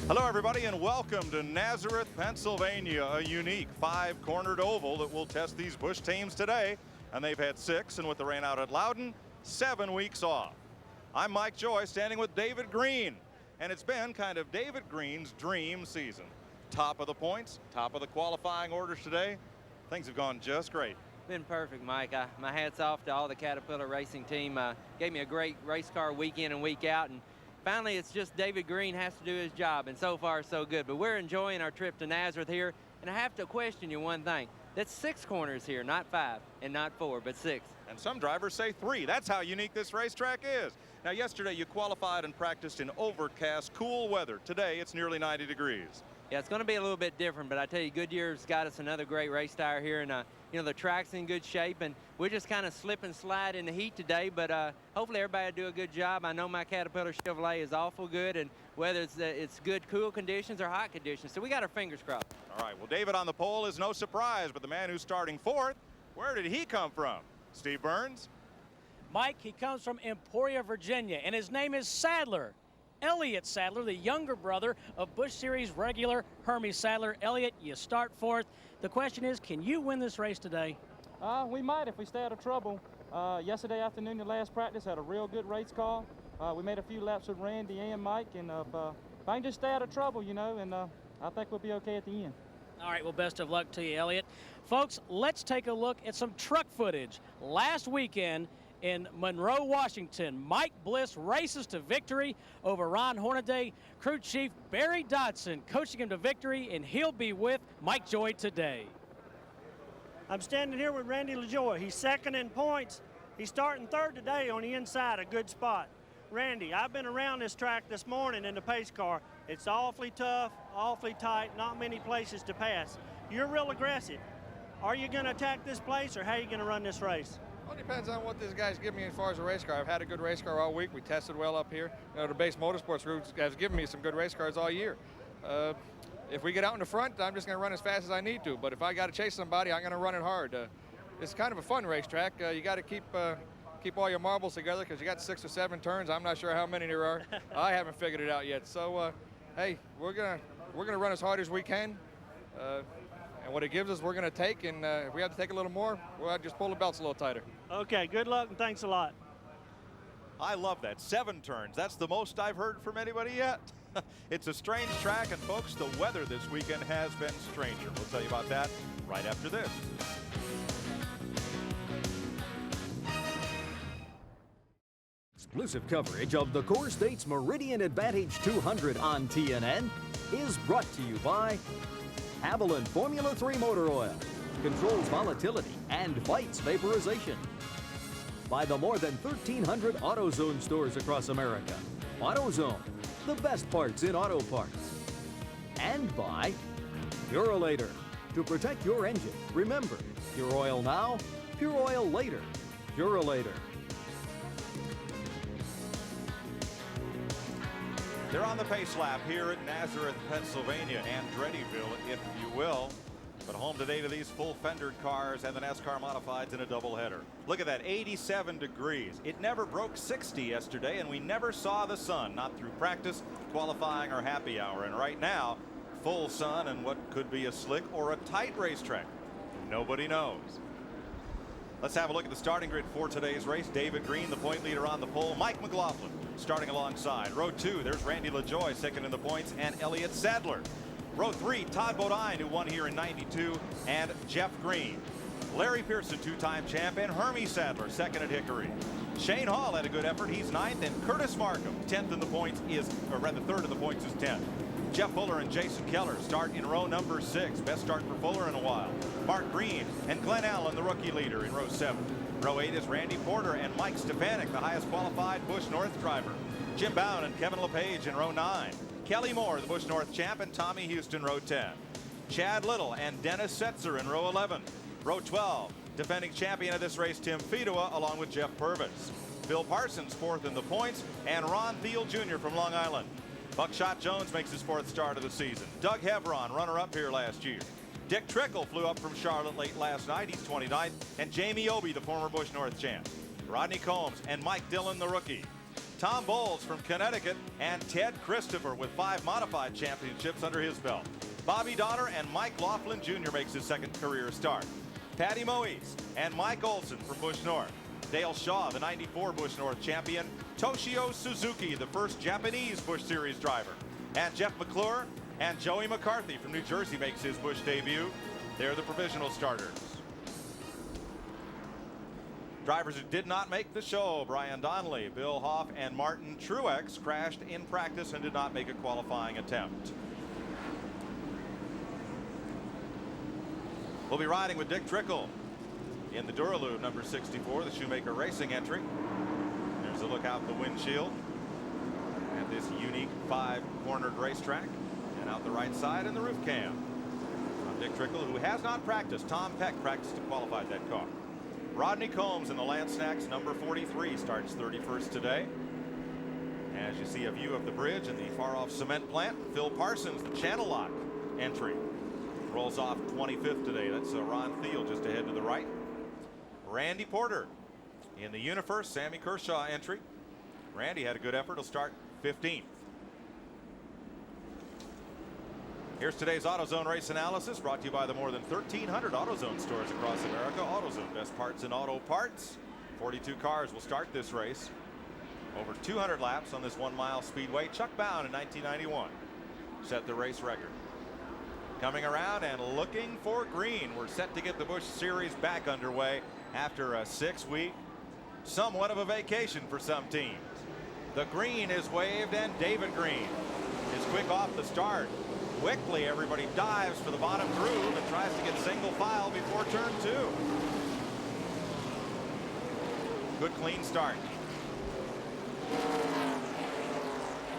Hello, everybody, and welcome to Nazareth, Pennsylvania, a unique five-cornered oval that will test these Busch teams today. And they've had 6, and with the rain out at Loudon, 7 weeks off. I'm Mike Joy, standing with David Green, and it's been kind of David Green's dream season. Top of the points, top of the qualifying orders today. Things have gone just great. Been perfect, Mike. My hat's off to all the Caterpillar racing team. Gave me a great race car week in and week out, and finally it's just David Green has to do his job, and so far so good. But we're enjoying our trip to Nazareth here, and I have to question you one thing. That's 6 corners here, not 5 and not 4, but 6. And some drivers say 3. That's how unique this racetrack is. Now, yesterday you qualified and practiced in overcast, cool weather. Today it's nearly 90 degrees. Yeah, it's going to be a little bit different, but I tell you, Goodyear's got us another great race tire here, and you know, the track's in good shape, and we're just kind of slip and slide in the heat today, but hopefully everybody will do a good job. I know my Caterpillar Chevrolet is awful good, and whether it's good cool conditions or hot conditions, so we got our fingers crossed. All right, well, David on the pole is no surprise, but the man who's starting 4th, where did he come from? Steve Burns? Mike, he comes from Emporia, Virginia, and his name is Sadler. Elliott Sadler, the younger brother of Busch Series regular Hermie Sadler. Elliott, you start 4th. The question is, can you win this race today? We might if we stay out of trouble. Yesterday afternoon, the last practice, had a real good race car. We made a few laps with Randy and Mike, and if I can just stay out of trouble, you know, and I think we'll be okay at the end. All right, well, best of luck to you, Elliott. Folks, let's take a look at some truck footage. Last weekend in Monroe, Washington, Mike Bliss races to victory over Ron Hornaday. Crew Chief Barry Dodson coaching him to victory, and he'll be with Mike Joy today. I'm standing here with Randy LaJoy. He's 2nd in points. He's starting 3rd today on the inside, a good spot. Randy, I've been around this track this morning in the pace car. It's awfully tough, awfully tight, not many places to pass. You're real aggressive. Are you going to attack this place, or how are you going to run this race? Well, it depends on what this guy's giving me as far as a race car. I've had a good race car all week. We tested well up here. You know, the base motorsports group has given me some good race cars all year. If we get out in the front, I'm just going to run as fast as I need to. But if I got to chase somebody, I'm going to run it hard. It's kind of a fun racetrack. You got to keep all your marbles together because you got 6 or 7 turns. I'm not sure how many there are. I haven't figured it out yet. So, hey, we're gonna run as hard as we can. And what it gives us, we're going to take, and if we have to take a little more, we'll just pull the belts a little tighter. Okay, good luck, and thanks a lot. I love that. 7 turns. That's the most I've heard from anybody yet. It's a strange track, and folks, the weather this weekend has been stranger. We'll tell you about that right after this. Exclusive coverage of the Core States Meridian Advantage 200 on TNN is brought to you by Avalon Formula 3 Motor Oil. Controls volatility and fights vaporization. By the more than 1,300 AutoZone stores across America. AutoZone, the best parts in auto parts. And by Purolator. To protect your engine, remember, pure oil now, pure oil later. Purolator. They're on the pace lap here at Nazareth, Pennsylvania, Andretti'ville, if you will. But home today to these full fendered cars and the NASCAR modifieds in a doubleheader. Look at that, 87 degrees. It never broke 60 yesterday, and we never saw the sun, not through practice, qualifying, or happy hour. And right now, full sun and what could be a slick or a tight racetrack. Nobody knows. Let's have a look at the starting grid for today's race. David Green, the point leader on the pole. Mike McLaughlin starting alongside. Row 2, there's Randy LaJoy, 2nd in the points, and Elliott Sadler. Row 3, Todd Bodine, who won here in '92, and Jeff Green. Larry Pearson, 2-time champ, and Hermie Sadler, 2nd at Hickory. Shane Hall had a good effort. He's 9th, and Curtis Markham, 10th in the points is, or rather 3rd in the points is 10th. Jeff Fuller and Jason Keller start in row number 6. Best start for Fuller in a while. Mark Green and Glenn Allen, the rookie leader, in row 7. Row 8 is Randy Porter and Mike Stefanik, the highest qualified Busch North driver. Jim Bound and Kevin LePage in row 9. Kelly Moore, the Busch North champ, and Tommy Houston, row 10. Chad Little and Dennis Setzer in row 11. Row 12, defending champion of this race, Tim Fedua, along with Jeff Purvis. Bill Parsons, 4th in the points, and Ron Thiel Jr. from Long Island. Buckshot Jones makes his 4th start of the season. Doug Hevron, runner-up here last year. Dick Trickle flew up from Charlotte late last night. He's 29th. And Jamie Obey, the former Busch North champ. Rodney Combs and Mike Dillon, the rookie. Tom Bowles from Connecticut, and Ted Christopher with 5 modified championships under his belt. Bobby Donner and Mike Laughlin Jr. makes his second career start. Patty Moise and Mike Olson from Busch North. Dale Shaw, the 94 Busch North champion. Toshio Suzuki, the first Japanese Busch Series driver. And Jeff McClure and Joey McCarthy from New Jersey makes his Busch debut. They're the provisional starters. Drivers who did not make the show: Brian Donnelly, Bill Hoff, and Martin Truex crashed in practice and did not make a qualifying attempt. We'll be riding with Dick Trickle in the Duralube number 64, the Shoemaker Racing entry. There's a look out the windshield at this unique 5-cornered racetrack, and out the right side in the roof cam. From Dick Trickle, who has not practiced. Tom Peck practiced and qualified that car. Rodney Combs in the Lance Snacks number 43 starts 31st today. As you see a view of the bridge and the far-off cement plant, Phil Parsons, the Channel Lock entry, rolls off 25th today. That's Ron Thiel just ahead to the right. Randy Porter in the Universe Sammy Kershaw entry. Randy had a good effort. He'll start 15th. Here's today's AutoZone race analysis, brought to you by the more than 1,300 AutoZone stores across America. AutoZone, best parts in auto parts. 42 cars will start this race. Over 200 laps on this 1-mile speedway. Chuck Bound in 1991 set the race record. Coming around and looking for green. We're set to get the Busch Series back underway after a 6-week, somewhat of a vacation for some teams. The green is waved, and David Green is quick off the start. Quickly, everybody dives for the bottom groove and tries to get single file before turn 2. Good clean start.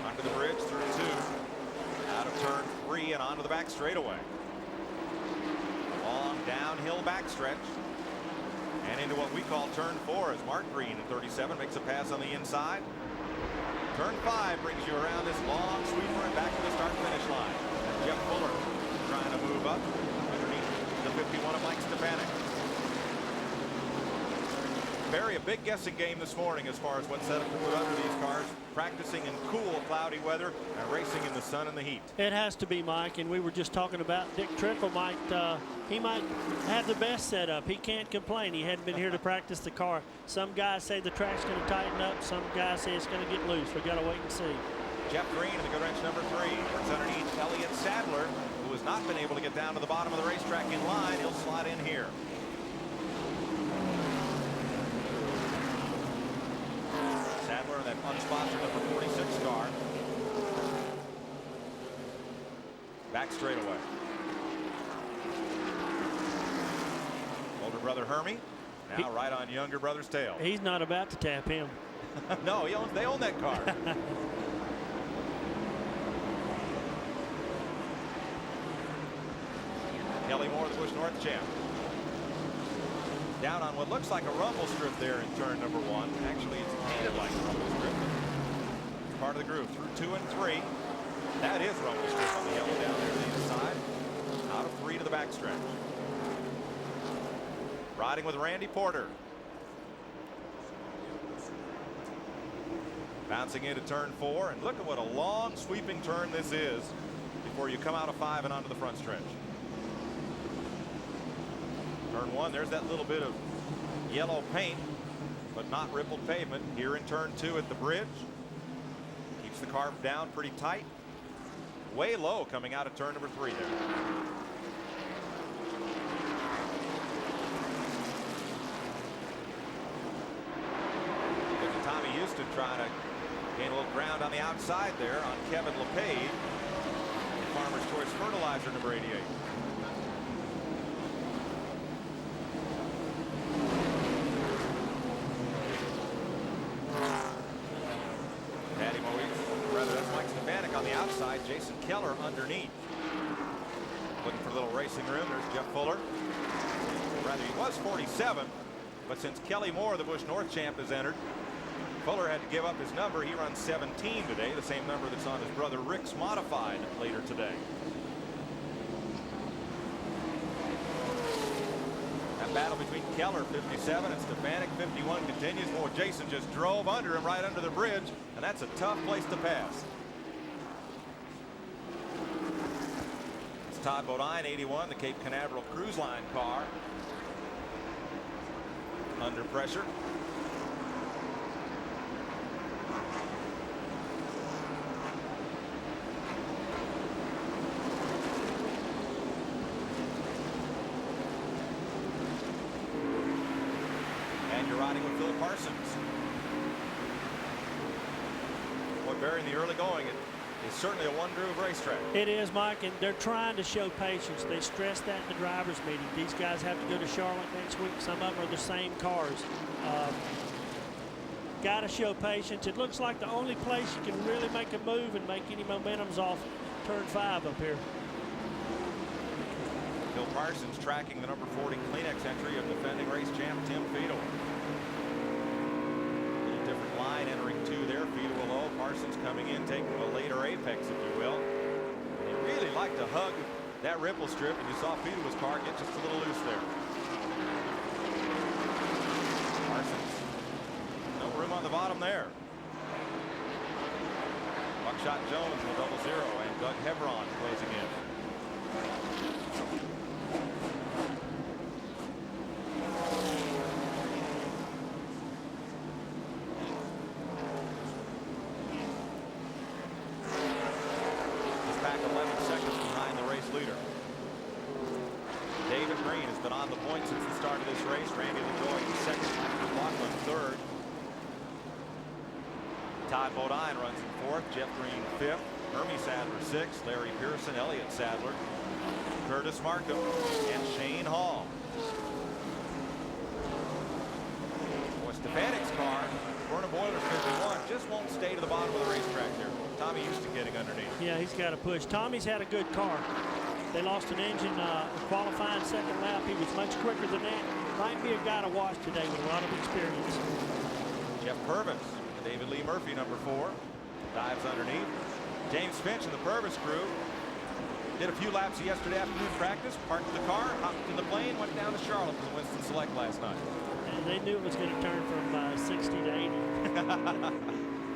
Onto the bridge through 2. Out of turn 3 and onto the back straightaway. Long downhill backstretch. And into what we call turn 4 as Mark Green at 37 makes a pass on the inside. Turn 5 brings you around this long sweeper and back to the start-finish line. Jeff Fuller trying to move up underneath the 51 of Mike Stefanik. Barry, a big guessing game this morning as far as what setup to put under these cars, practicing in cool, cloudy weather and racing in the sun and the heat. It has to be, Mike, and we were just talking about Dick Trickle. He might have the best setup. He can't complain. He hadn't been here to practice the car. Some guys say the track's going to tighten up. Some guys say it's going to get loose. We've got to wait and see. Jeff Green in the good wrench number 3. Works underneath Elliott Sadler, who has not been able to get down to the bottom of the racetrack in line. He'll slide in here. Sadler in that unsponsored number 46 car. Back straightaway. Older brother Hermie now right on younger brother's tail. He's not about to tap him. No, they own that car. Kelly Moore, the Busch North champ. Down on what looks like a rumble strip there in turn number 1. Actually, it's painted like a rumble strip. It's part of the groove through 2 and 3. That is rumble strip on the yellow down there to the inside. Out of 3 to the backstretch. Riding with Randy Porter. Bouncing into turn 4, and look at what a long sweeping turn this is before you come out of 5 and onto the front stretch. Turn 1, there's that little bit of yellow paint, but not rippled pavement. Here in turn 2 at the bridge. Keeps the car down pretty tight. Way low coming out of turn number 3 there. Look at Tommy Houston trying to gain a little ground on the outside there on Kevin LePage. Farmer's Choice Fertilizer number 88. On the outside, Jason Keller underneath. Looking for a little racing room. There's Jeff Fuller. Rather, he was 47, but since Kelly Moore, the Busch North champ, has entered, Fuller had to give up his number. He runs 17 today, the same number that's on his brother Rick's modified later today. That battle between Keller, 57, and Stefanik, 51, continues. Boy, Jason just drove under him right under the bridge, and that's a tough place to pass. It's Todd Bodine, 81, the Cape Canaveral Cruise Line car. Under pressure. And you're riding with Phil Parsons. Boy, Barry, in the early going, it's certainly a one-groove racetrack. It is, Mike, and they're trying to show patience. They stress that in the drivers' meeting. These guys have to go to Charlotte next week. Some of them are the same cars. Got to show patience. It looks like the only place you can really make a move and make any momentum's off turn 5 up here. Phil Parsons tracking the number 40 Kleenex entry of defending race champ Tim Fiedel. A little different line entering 2 there. Fiedel low. Parsons coming in, taking a later apex, if you will. He really liked to hug that ripple strip, and you saw Fiedel's car get just a little loose there. Parsons, no room on the bottom there. Buckshot Jones with 0-0, and Doug Hebron closing in. Back 11 seconds behind the race leader. David Green has been on the point since the start of this race. Randy LaJoy in second, Mike McLaughlin third. Todd Bodine runs in fourth, Jeff Green fifth, Hermie Sadler sixth, Larry Pearson, Elliott Sadler, Curtis Markham, and Shane Hall. Boy, Stefanik's car, Vernon Boiler 51, just won't stay to the bottom of the racetrack here. Tommy Houston getting underneath. Yeah, he's got to push. Tommy's had a good car. They lost an engine qualifying second lap. He was much quicker than that. Might be a guy to watch today with a lot of experience. Jeff Purvis, David Lee Murphy, number 4, dives underneath. James Finch and the Purvis crew did a few laps yesterday afternoon practice, parked the car, hopped in the plane, went down to Charlotte for the Winston Select last night. And they knew it was going to turn from 60 to 80.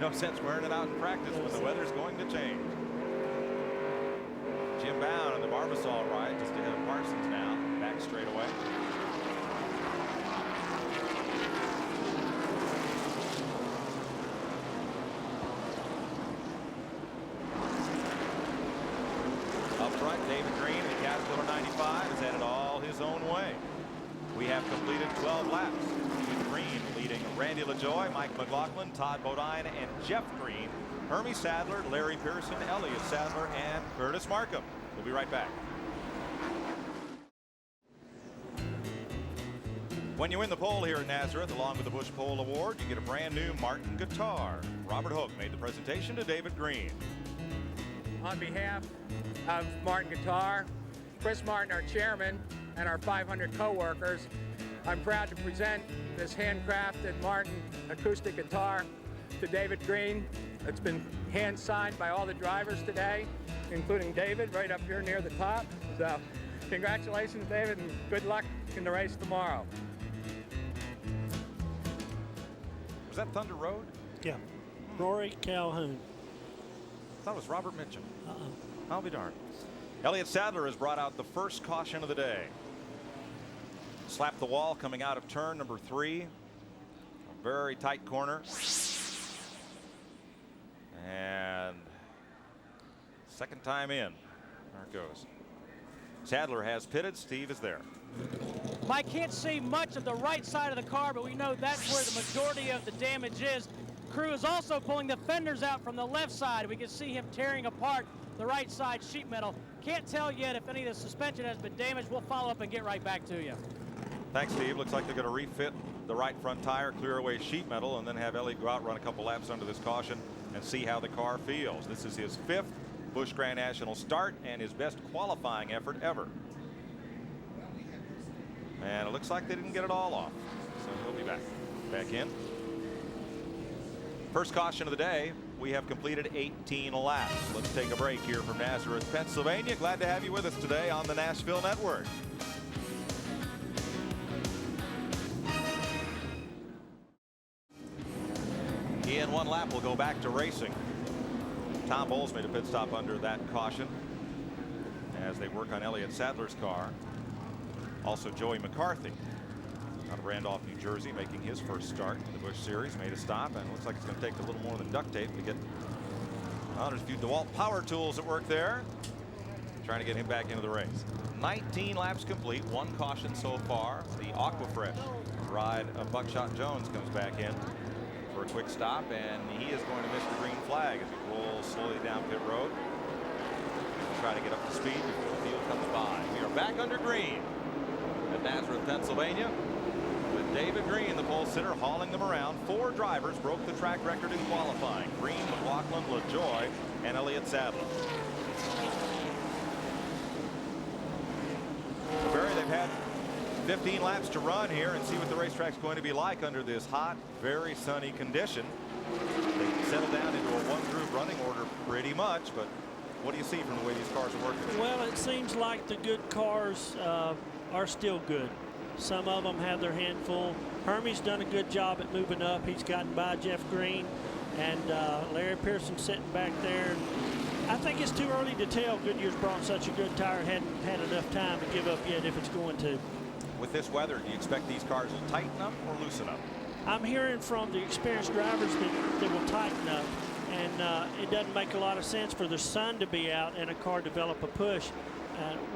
No sense wearing it out in practice when the weather's going to change. Jim Bound on the Barbasol ride just ahead of Parsons now. Back straight away. Up front, David Green, the Caterpillar 95, has had it all his own way. We have completed 12 laps. Green leading Randy LaJoy, Mike McLaughlin, Todd Bodine, and Jeff Green. Hermie Sadler, Larry Pearson, Elliott Sadler, and Curtis Markham. We'll be right back. When you win the pole here at Nazareth, along with the Bush Pole Award, you get a brand new Martin guitar. Robert Hook made the presentation to David Green. On behalf of Martin Guitar, Chris Martin, our chairman, and our 500 co-workers, I'm proud to present this handcrafted Martin acoustic guitar to David Green. It's been hand signed by all the drivers today, including David right up here near the top. So congratulations, David, and good luck in the race tomorrow. Was that Thunder Road? Yeah. Rory Calhoun. I thought it was Robert Mitchum. I'll be darned. Elliott Sadler has brought out the first caution of the day. Slapped the wall coming out of turn number 3. A very tight corner. And second time in. There it goes. Sadler has pitted. Steve is there. Mike can't see much of the right side of the car, but we know that's where the majority of the damage is. Crew is also pulling the fenders out from the left side. We can see him tearing apart the right side sheet metal. Can't tell yet if any of the suspension has been damaged. We'll follow up and get right back to you. Thanks, Steve. Looks like they're going to refit the right front tire, clear away sheet metal, and then have Elliott go out, run a couple laps under this caution, and see how the car feels. This is his 5th Busch Grand National start and his best qualifying effort ever. And it looks like they didn't get it all off, so he'll be back in. First caution of the day. We have completed 18 laps. Let's take a break here from Nazareth, Pennsylvania. Glad to have you with us today on the Nashville Network. one lap will go back to racing. Tom Bowles made a pit stop under that caution as they work on Elliott Sadler's car. Also Joey McCarthy out of Randolph, New Jersey, making his first start in the Busch Series, made a stop, and it looks like it's going to take a little more than duct tape to get. Well, there's a few DeWalt power tools at work there, trying to get him back into the race. 19 laps complete, one caution so far. The Aquafresh ride of Buckshot Jones comes back in for a quick stop, and he is going to miss the green flag as he rolls slowly down pit road. Try to get up to speed before the field comes by. We are back under green at Nazareth, Pennsylvania, with David Green, the pole sitter, hauling them around. 4 drivers broke the track record in qualifying: Green, McLaughlin, LaJoy, and Elliott Sadler. Barry, they've had 15 laps to run here and see what the racetrack's going to be like under this hot, very sunny condition. They settled down into a one-group running order pretty much, but what do you see from the way these cars are working? Well, it seems like the good cars are still good. Some of them have their handful. Hermie's done a good job at moving up. He's gotten by Jeff Green, and Larry Pearson sitting back there. I think it's too early to tell. Goodyear's brought such a good tire, hadn't had enough time to give up yet if it's going to. With this weather, do you expect these cars will tighten up or loosen up? I'm hearing from the experienced drivers that they will tighten up, and it doesn't make a lot of sense for the sun to be out and a car develop a push.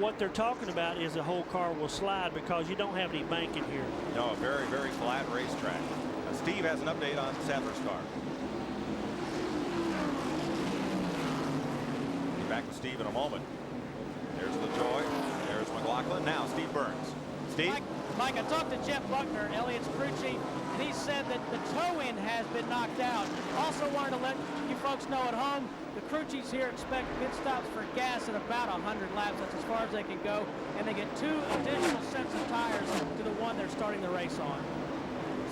What they're talking about is the whole car will slide because you don't have any banking here. No, a very, very flat racetrack. Steve has an update on Sadler's car. Be back with Steve in a moment. There's LaJoy. There's McLaughlin. Now Steve Burns. Steve? Mike, I talked to Jeff Buckner, Elliott's crew chief, and he said that the toe-in has been knocked out. Also wanted to let you folks know at home, the crew chiefs here expect pit stops for gas at about 100 laps. That's as far as they can go, and they get 2 additional sets of tires to the one they're starting the race on.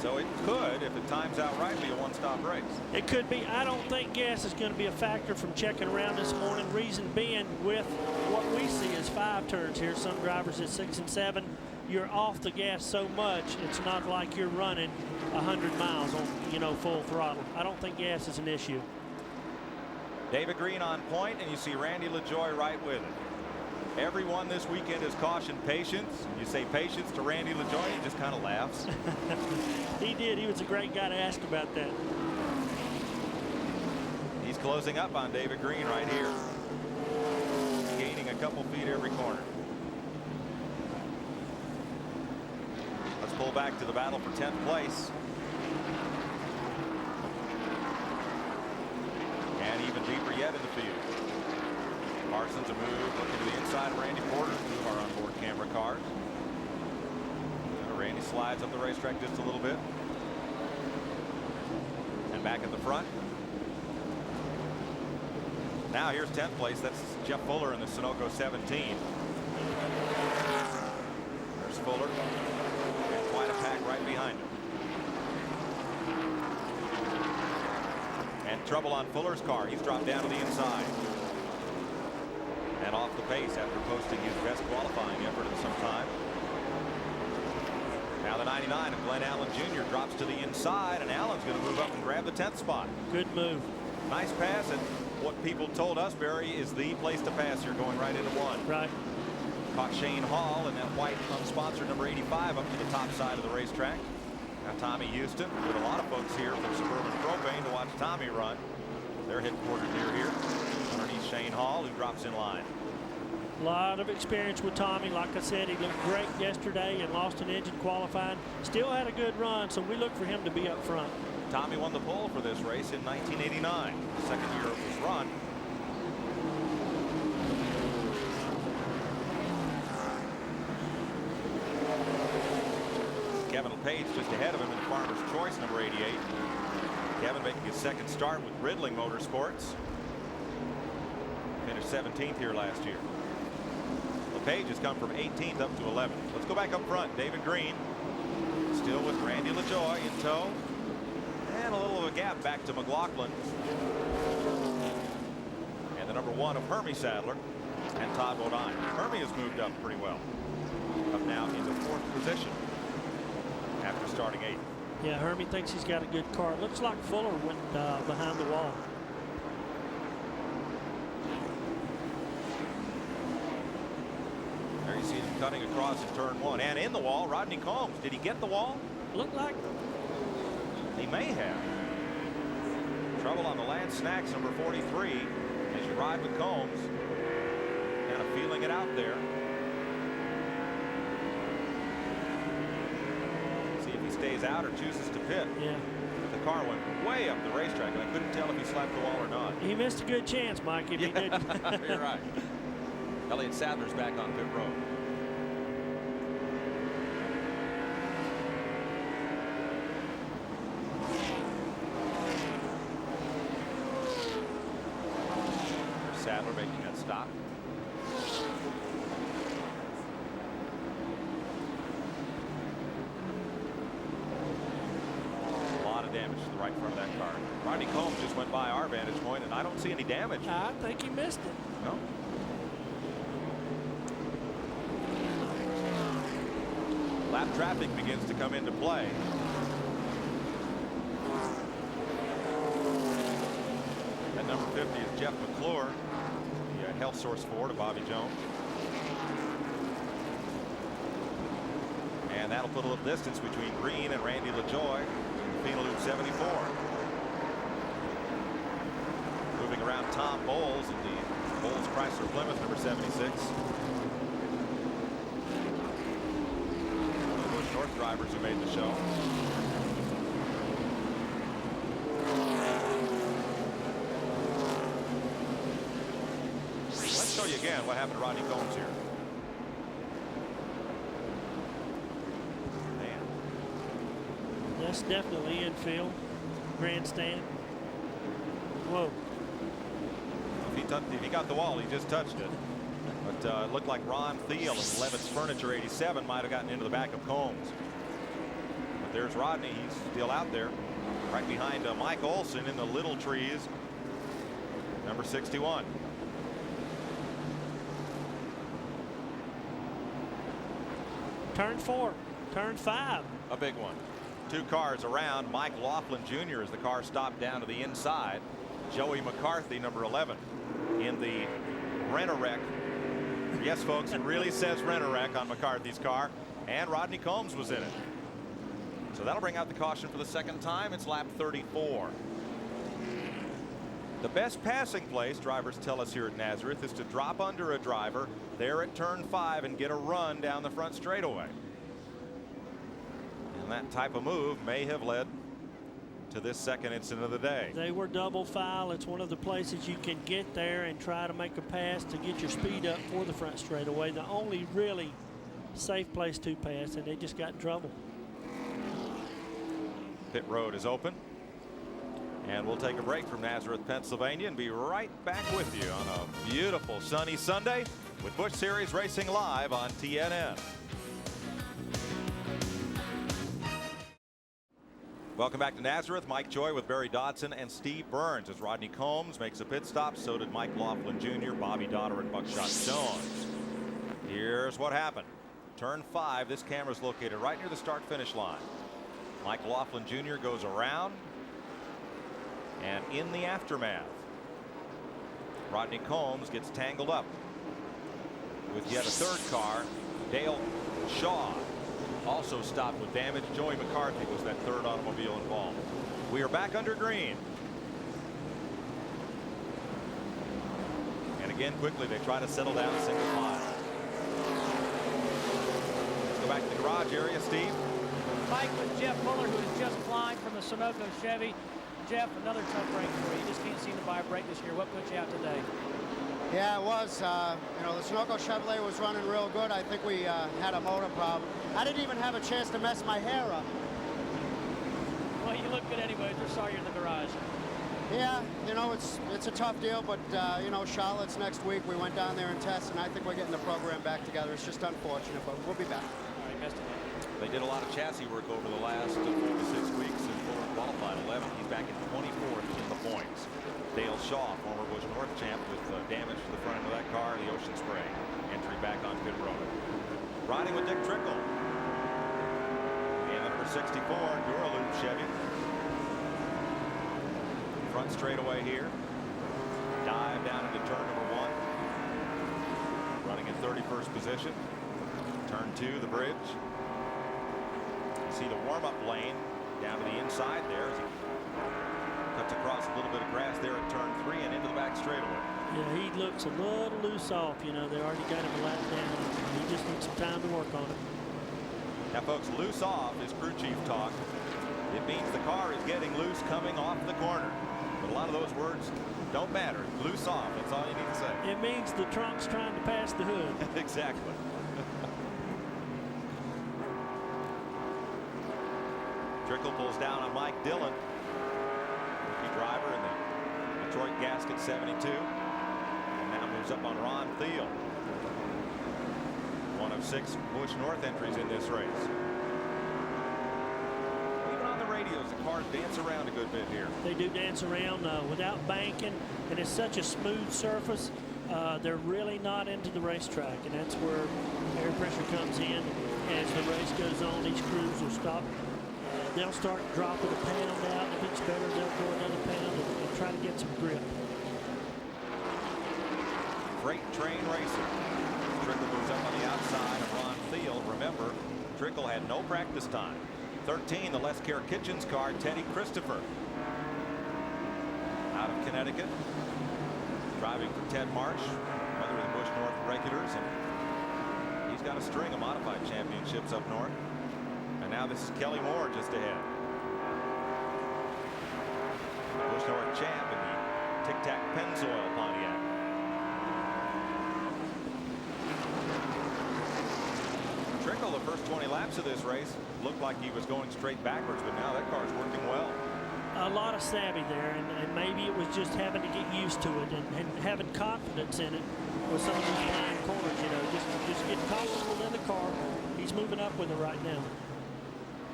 So it could, if it times out right, be a one-stop race. It could be. I don't think gas is going to be a factor from checking around this morning. Reason being, with what we see as 5 turns here, some drivers at 6 and 7, you're off the gas so much, it's not like you're running 100 miles on, full throttle. I don't think gas is an issue. David Green on point, and you see Randy LaJoy right with it. Everyone this weekend has cautioned patience. You say patience to Randy LaJoy, he just kind of laughs. He did. He was a great guy to ask about that. He's closing up on David Green right here, gaining a couple feet every corner. Let's pull back to the battle for 10th place. And even deeper yet in the field. Parsons a move, looking to the inside of Randy Porter, 2 of our onboard camera cars. Randy slides up the racetrack just a little bit. And back at the front. Now here's 10th place. That's Jeff Fuller in the Sunoco 17. There's Fuller. And quite a pack right behind him. And trouble on Fuller's car. He's dropped down to the inside. And off the pace after posting his best qualifying effort in some time. Now the 99 of Glenn Allen Jr. drops to the inside, and Allen's going to move up and grab the 10th spot. Good move. Nice pass, and what people told us, Barry, is the place to pass here, going right into 1. Right. Caught Shane Hall in that white unsponsored number 85 up to the top side of the racetrack. Now Tommy Houston, with a lot of folks here from Suburban Propane to watch Tommy run. They're headquartered near here. Underneath Shane Hall, who drops in line. A lot of experience with Tommy. Like I said, he looked great yesterday and lost an engine qualifying. Still had a good run, so we look for him to be up front. Tommy won the pole for this race in 1989, the second year of his run. Kevin LePage just ahead of him in Farmer's Choice, number 88. Kevin making his second start with Riddling Motorsports. Finished 17th here last year. LePage has come from 18th up to 11th. Let's go back up front. David Green still with Randy LaJoy in tow. And a little of a gap back to McLaughlin. And the number 1 of Hermie Sadler and Todd Bodine. Hermie has moved up pretty well. Up now into 4th position after starting 8th. Yeah, Hermie thinks he's got a good car. It looks like Fuller went behind the wall. There you see him cutting across in turn 1 and in the wall. Rodney Combs, did he get the wall? Looked like He may have. Trouble on the Lance Snacks, number 43, as you ride with Combs. Kind of feeling it out there. See if he stays out or chooses to pit. Yeah. The car went way up the racetrack, and I couldn't tell if he slapped the wall or not. He missed a good chance, Mike, if he didn't. You're right. Elliott Sadler's back on pit road. Sadler making that stop. A lot of damage to the right front of that car. Rodney Combs just went by our vantage point, and I don't see any damage. I think he missed it. No. Lap traffic begins to come into play. At number 50 is Jeff McClure, the Health Source 4 to Bobby Jones. And that'll put a little distance between Green and Randy LaJoy in Phenol Loop 74. Moving around Tom Bowles in the Bowles Chrysler Plymouth, number 76. The Busch North drivers who made the show. Let's show you again what happened to Rodney Combs here. Man. That's definitely infield. Grandstand. Whoa. If he got the wall, he just touched it. But it looked like Ron Thiel of Levitt's Furniture 87 might have gotten into the back of Combs. But there's Rodney. He's still out there. Right behind Mike Olson in the little trees. Number 61. Turn 4. Turn 5. A big one. 2 cars around. Mike Laughlin Jr. as the car stopped down to the inside. Joey McCarthy, number 11, in the Rent-A-Wreck. Yes, folks, it really says Rent-A-Wreck on McCarthy's car. And Rodney Combs was in it. So that'll bring out the caution for the second time. It's lap 34. The best passing place, drivers tell us here at Nazareth, is to drop under a driver there at turn 5 and get a run down the front straightaway. And that type of move may have led to this second incident of the day. They were double file. It's one of the places you can get there and try to make a pass to get your speed up for the front straightaway. The only really safe place to pass, and they just got in trouble. Pit road is open. And we'll take a break from Nazareth, Pennsylvania, and be right back with you on a beautiful sunny Sunday with Busch Series Racing live on TNN. Welcome back to Nazareth. Mike Joy with Barry Dodson and Steve Burns as Rodney Combs makes a pit stop. So did Mike Laughlin Jr., Bobby Dotter, and Buckshot Jones. Here's what happened. Turn 5. This camera's located right near the start-finish line. Mike Laughlin Jr. goes around. And in the aftermath, Rodney Combs gets tangled up with yet a third car. Dale Shaw also stopped with damage. Joey McCarthy was that third automobile involved. We are back under green. And again, quickly, they try to settle down single file. Let's go back to the garage area, Steve. Mike with Jeff Fuller, who has just climbed from the Sunoco Chevy. Jeff, another tough break for you. You just can't seem to buy a break this year. What put you out today? Yeah, it was. You know, the Sunoco Chevrolet was running real good. I think we had a motor problem. I didn't even have a chance to mess my hair up. Well, you look good anyway. Just saw you in the garage. Yeah, you know, it's a tough deal, but, you know, Charlotte's next week. We went down there and tested, and I think we're getting the program back together. It's just unfortunate, but we'll be back. All right, best of luck. They did a lot of chassis work over the last 4 to 6 weeks and Fuller qualified 11th. He's back in 24th in the points. Dale Shaw, former Busch North champ, with damage to the front end of that car, the Ocean Spray. Entry back on pit road. Riding with Dick Trickle. And the number 6 64 Duraloop Chevy. Front straightaway here. Dive down into turn number 1. Running in 31st position. Turn 2, the bridge. You see the warm-up lane down to the inside there as he cuts across a little bit of grass there at turn 3 and into the back straightaway. Yeah, he looks a little loose off. You know, they already got him a lap down. He just needs some time to work on it. Now, folks, loose off is crew chief talk. It means the car is getting loose coming off the corner. But a lot of those words don't matter. Loose off, that's all you need to say. It means the trunk's trying to pass the hood. Exactly. Trickle pulls down on Mike Dillon. Rookie driver in the Detroit Gasket 72. And now moves up on Ron Thiel. One of 6 Busch North entries in this race. Even on the radios, the cars dance around a good bit here. They do dance around without banking, and it's such a smooth surface. They're really not into the racetrack, and that's where air pressure comes in. As the race goes on, each crews will stop. They'll start dropping a pound out. If it's better, they'll go another pound and try to get some grip. Freight train racer. Trickle moves up on the outside of Ron Thiel. Remember, Trickle had no practice time. 13, the Les Care Kitchens car, Teddy Christopher. Out of Connecticut. Driving for Ted Marsh, another of the Busch North regulars. And he's got a string of modified championships up north. And now this is Kelly Moore just ahead. Busch North champ in the Tic Tac Pennzoil Pontiac. Trickle, the first 20 laps of this race, looked like he was going straight backwards, but now that car's working well. A lot of savvy there, and maybe it was just having to get used to it and having confidence in it with some of these blind corners. You know, just get comfortable in the car. He's moving up with it right now.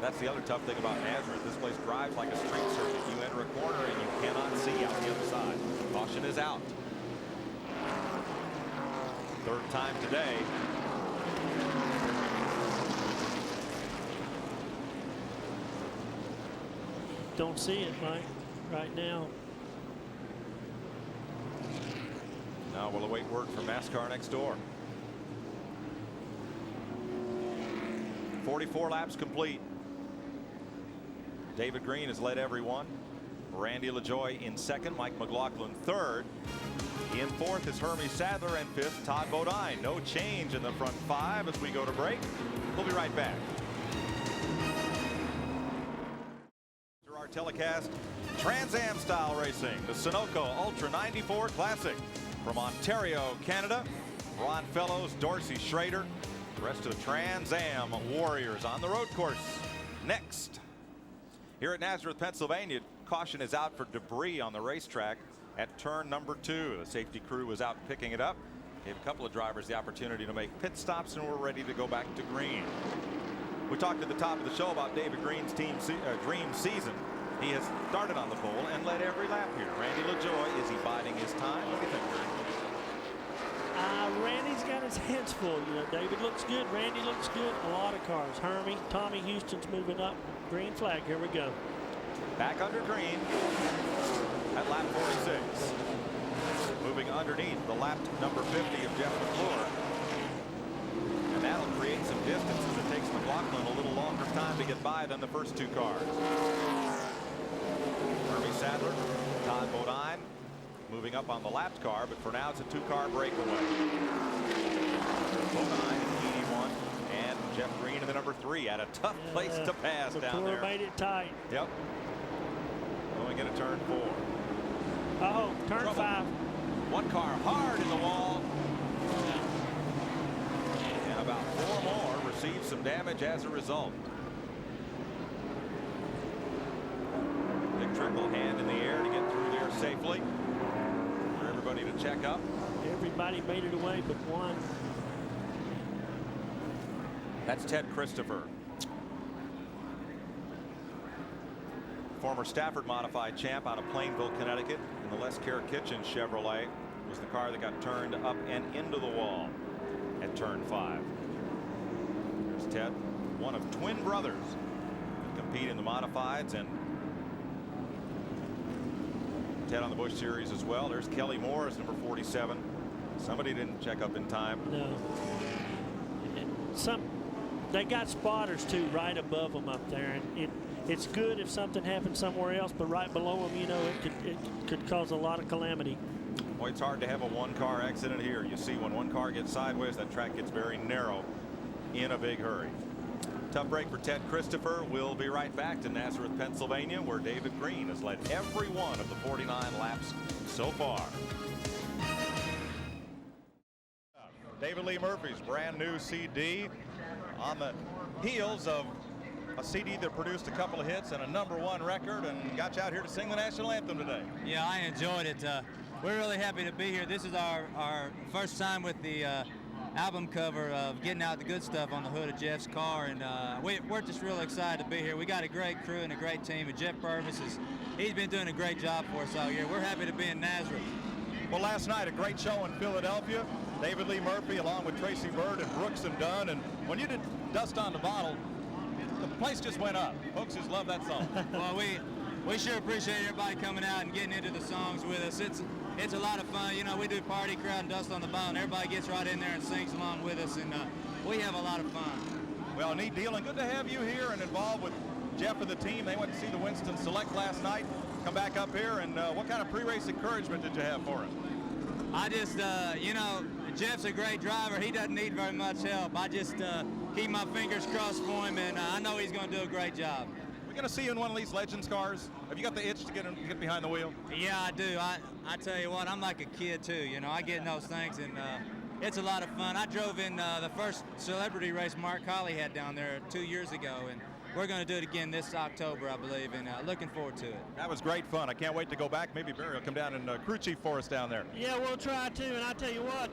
That's the other tough thing about Nazareth. This place drives like a street circuit. You enter a corner and you cannot see out the other side. Caution is out. Third time today. Don't see it, Mike, right now. Now we'll await word from NASCAR next door. 44 laps complete. David Green has led everyone. Randy LaJoie in second. Mike McLaughlin third. In fourth is Hermie Sadler, and fifth Todd Bodine. No change in the front 5 as we go to break. We'll be right back. Our telecast, Trans Am style racing, the Sunoco Ultra 94 Classic. From Ontario, Canada, Ron Fellows, Dorsey Schrader, the rest of the Trans Am Warriors on the road course. Next, here at Nazareth, Pennsylvania, caution is out for debris on the racetrack at turn number 2. The safety crew was out picking it up. Gave a couple of drivers the opportunity to make pit stops, and we're ready to go back to green. We talked at the top of the show about David Green's dream season. He has started on the pole and led every lap here. Randy LaJoie, is he biding his time? What do you think, Randy? Randy's got his hands full. You know, David looks good. Randy looks good. A lot of cars. Hermie, Tommy Houston's moving up. Green flag. Here we go. Back under green at lap 46. Moving underneath the lap number 50 of Jeff McClure. And that'll create some distance as it takes McLaughlin a little longer time to get by than the first 2 cars. Hermie Sadler, Todd Bodine moving up on the lapped car, but for now it's a 2-car breakaway. Bodine in P1 and Jeff Green in the number 3 at a tough place to pass down there. Made it tight. Yep. Going into turn 4. Uh-oh, turn Trouble. 5. 1 car hard in the wall. And about 4 more receive some damage as a result. Big Trickle hand in the air to get through there safely. For everybody to check up. Everybody made it away but one. That's Ted Christopher. Former Stafford modified champ out of Plainville, Connecticut, in the Les Care Kitchens Chevrolet. Was the car that got turned up and into the wall at turn 5. There's Ted, one of twin brothers. compete in the modifieds, and Ted on the Busch Series as well. There's Kelly Morris, number 47. Somebody didn't check up in time. No. They got spotters too right above them up there, and it's good if something happens somewhere else, but right below them, you know, it could cause a lot of calamity. Boy, it's hard to have a one-car accident here. You see, when one car gets sideways, that track gets very narrow in a big hurry. Tough break for Ted Christopher. We'll be right back to Nazareth, Pennsylvania, where David Green has led every one of the 49 laps so far. David Lee Murphy's brand new CD on the heels of a CD that produced a couple of hits and a #1 record and got you out here to sing the national anthem today. Yeah, I enjoyed it. We're really happy to be here. This is our first time with the album cover of getting out the good stuff on the hood of Jeff's car, and we're just really excited to be here. We got a great crew and a great team, and Jeff Purvis he's been doing a great job for us all year. We're happy to be in Nazareth. Well, last night a great show in Philadelphia. David Lee Murphy along with Tracy Bird and Brooks and Dunn, and when you did Dust on the Bottle, the place just went up. Folks just love that song. Well, we sure appreciate everybody coming out and getting into the songs with us. It's a lot of fun. You know, we do Party Crowd and Dust on the Bottle, and everybody gets right in there and sings along with us, and we have a lot of fun. Well, neat deal, and good to have you here and involved with Jeff and the team. They went to see the Winston Select last night. Come back up here, and what kind of pre-race encouragement did you have for him? I just, you know, Jeff's a great driver. He doesn't need very much help. I just keep my fingers crossed for him, and I know he's going to do a great job. We're going to see you in one of these Legends cars. Have you got the itch to get behind the wheel? Yeah, I do. I tell you what, I'm like a kid too. You know, I get in those things, and it's a lot of fun. I drove in the first celebrity race Mark Colley had down there 2 years ago, and we're going to do it again this October, I believe, and looking forward to it. That was great fun. I can't wait to go back. Maybe Barry will come down and crew chief for us down there. Yeah, we'll try to, and I tell you what,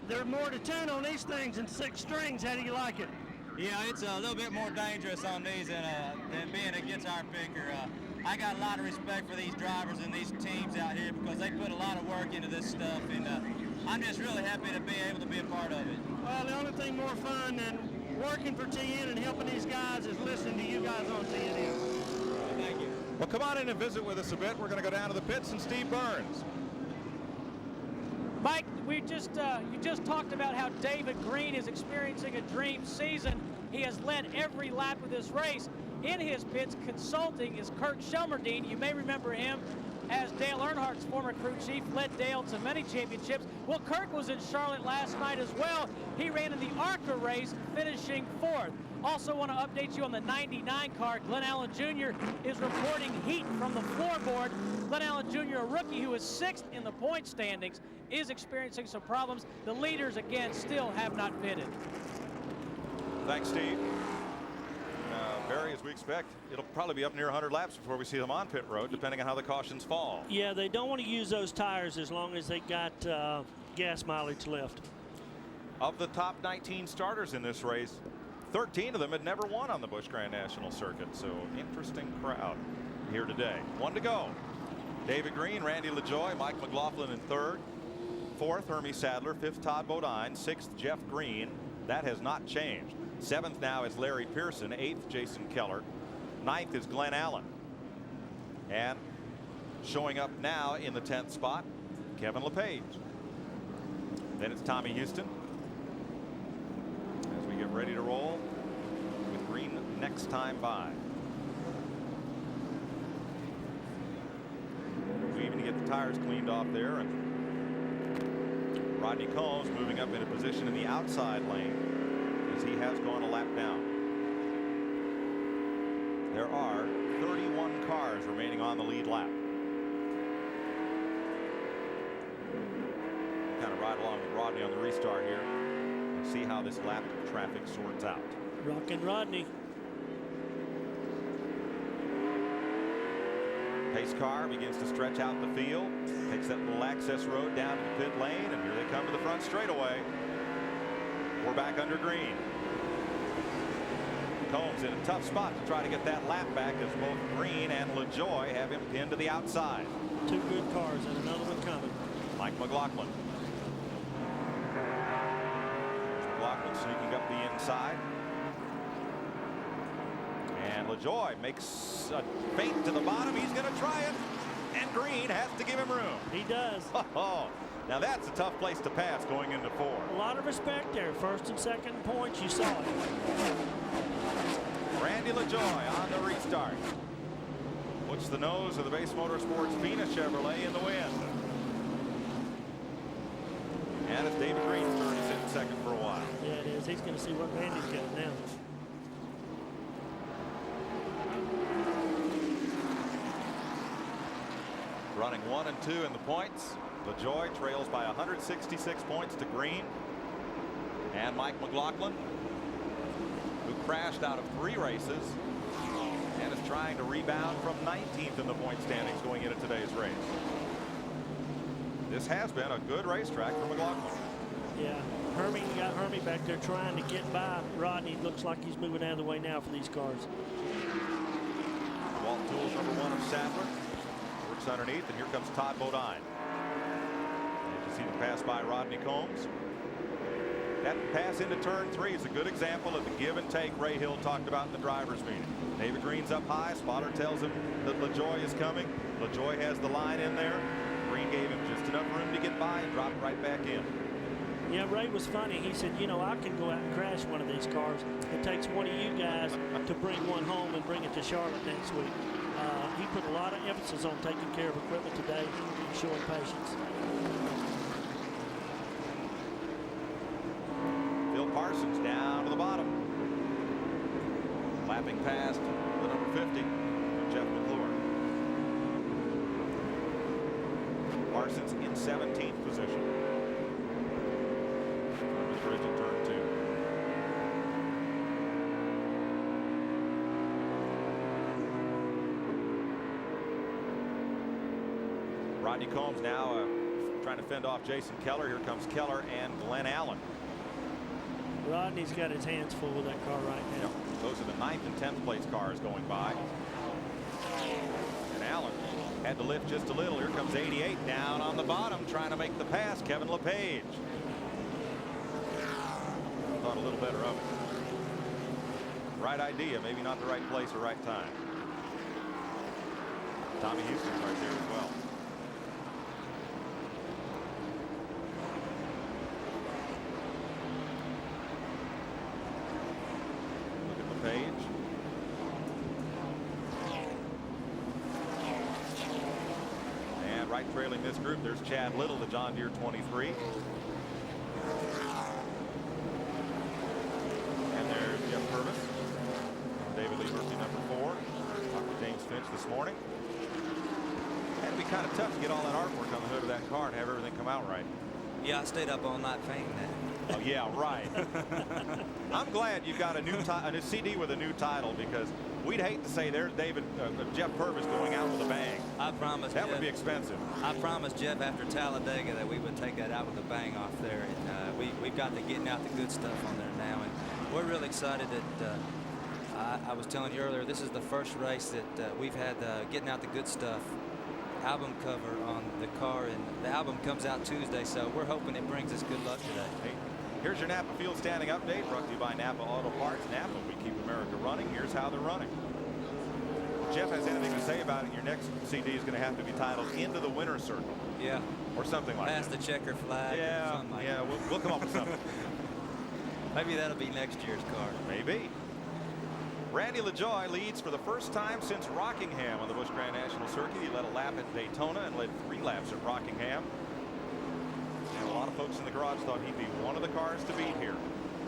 there's more to tune on these things than 6 strings. How do you like it? Yeah, it's a little bit more dangerous on these than being a guitar picker. I got a lot of respect for these drivers and these teams out here because they put a lot of work into this stuff, and I'm just really happy to be able to be a part of it. Well, the only thing more fun than working for TN and helping these guys is listening to you guys on TNN. Thank you. Well, come on in and visit with us a bit. We're going to go down to the pits and Steve Burns. Mike, you just talked about how David Green is experiencing a dream season. He has led every lap of this race. In his pits, consulting is Kurt Shelmerdine. You may remember him as Dale Earnhardt's former crew chief, led Dale to many championships. Well, Kurt was in Charlotte last night as well. He ran in the ARCA race, finishing 4th. Also want to update you on the 99 car. Glenn Allen Jr. is reporting heat from the floorboard. Glenn Allen Jr., a rookie who is 6th in the point standings, is experiencing some problems. The leaders, again, still have not pitted. Thanks, Steve. Barry, as we expect, it'll probably be up near 100 laps before we see them on pit road, depending on how the cautions fall. Yeah, they don't want to use those tires as long as they got gas mileage left. Of the top 19 starters in this race, 13 of them had never won on the Busch Grand National Circuit, so interesting crowd here today. 1 to go. David Green, Randy LaJoie, Mike McLaughlin in 3rd. 4th, Hermie Sadler. 5th, Todd Bodine. 6th, Jeff Green. That has not changed. 7th now is Larry Pearson. 8th, Jason Keller. 9th is Glenn Allen. And showing up now in the 10th spot, Kevin LePage. Then it's Tommy Houston. As we get ready to roll with Green next time by. We even get the tires cleaned off there, and Rodney Combs moving up into position in the outside lane as he has gone a lap down. There are 31 cars remaining on the lead lap. Kind of ride along with Rodney on the restart here and see how this lap traffic sorts out. Rockin' Rodney. Pace car begins to stretch out the field, takes that little access road down to the pit lane, and here they come to the front straightaway. We're back under Green. Combs in a tough spot to try to get that lap back as both Green and LaJoie have him pinned to the outside. 2 good cars and another one coming. Mike McLaughlin. McLaughlin sneaking up the inside. And LaJoie makes a feint to the bottom. He's going to try it. And Green has to give him room. He does. Oh, now that's a tough place to pass going into 4. A lot of respect there. First and second points, you saw it. Randy LaJoie on the restart. Puts the nose of the Base Motorsports Venus Chevrolet in the wind. And it's David Green's turn to sit in second for a while. Yeah, it is. He's going to see what Randy's got now. Running 1 and 2 in the points. LaJoie trails by 166 points to Green. And Mike McLaughlin, who crashed out of 3 races and is trying to rebound from 19th in the point standings going into today's race. This has been a good racetrack for McLaughlin. Yeah, Hermie got Hermie back there trying to get by Rodney. Looks like he's moving out of the way now for these cars. Walt Tools #1 of Sadler works underneath, and here comes Todd Bodine. You can see the pass by Rodney Combs. That pass into turn 3 is a good example of the give and take Ray Hill talked about in the drivers meeting. David Green's up high. Spotter tells him that LaJoie is coming. LaJoie has the line in there. Green gave him just enough room to get by and drop right back in. Yeah, Ray was funny. He said, you know, I can go out and crash one of these cars. It takes one of you guys to bring one home and bring it to Charlotte next week. He put a lot of emphasis on taking care of equipment today and showing patience. Phil Parsons down to the bottom. Lapping past the number 50, Jeff McClure. Parsons in 17th position. Bridge in turn 2. Rodney Combs now trying to fend off Jason Keller. Here comes Keller and Glenn Allen. Rodney's got his hands full with that car right now. Yep. Those are the 9th and 10th place cars going by. And Allen had to lift just a little. Here comes 88 down on the bottom trying to make the pass. Kevin LePage. Thought a little better of it. Right idea, maybe not the right place or right time. Tommy Houston's right there as well. Look at LePage. And right trailing this group, there's Chad Little, the John Deere 23. David Lee Murphy #4. Talked to James Finch this morning. Had to be kind of tough to get all that artwork on the hood of that car and have everything come out right. Yeah, I stayed up all night painting that. Oh yeah, right. I'm glad you got a new CD with a new title, because we'd hate to say there's Jeff Purvis going out with a bang. I promised that Jeff, would be expensive. I promised Jeff after Talladega that we would take that out with a bang off there, and we've got the getting out the good stuff on there now, and we're really excited that. I was telling you earlier, this is the first race that we've had getting out the good stuff album cover on the car, and the album comes out Tuesday, so we're hoping it brings us good luck today. Hey, here's your Napa Field Standing Update, brought to you by Napa Auto Parts. Napa, we keep America running. Here's how they're running. If Jeff has anything to say about it, your next CD is going to have to be titled Into the Winner's Circle. Yeah. Or something like Past that. the checker flag. Yeah, or something like yeah, we'll come up with something. Maybe that'll be next year's car. Maybe. Randy LaJoie leads for the first time since Rockingham on the Busch Grand National Circuit. He led a lap at Daytona and led 3 laps at Rockingham. And a lot of folks in the garage thought he'd be one of the cars to beat here.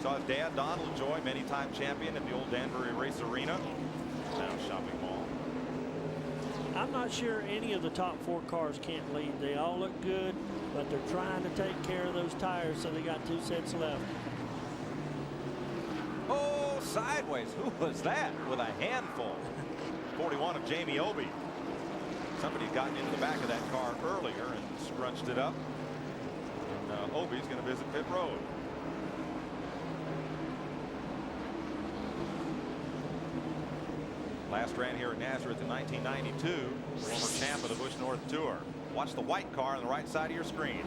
Saw his dad, Don LaJoie, many-time champion at the old Danbury Race Arena. Now shopping mall. I'm not sure any of the top 4 cars can't lead. They all look good, but they're trying to take care of those tires, so they got 2 sets left. Oh, sideways. Who was that with a handful? 41 of Jamie Obey. Somebody had gotten into the back of that car earlier and scrunched it up. And Obey's going to visit pit road. Last ran here at Nazareth in 1992. Former champ of the Busch North Tour. Watch the white car on the right side of your screen.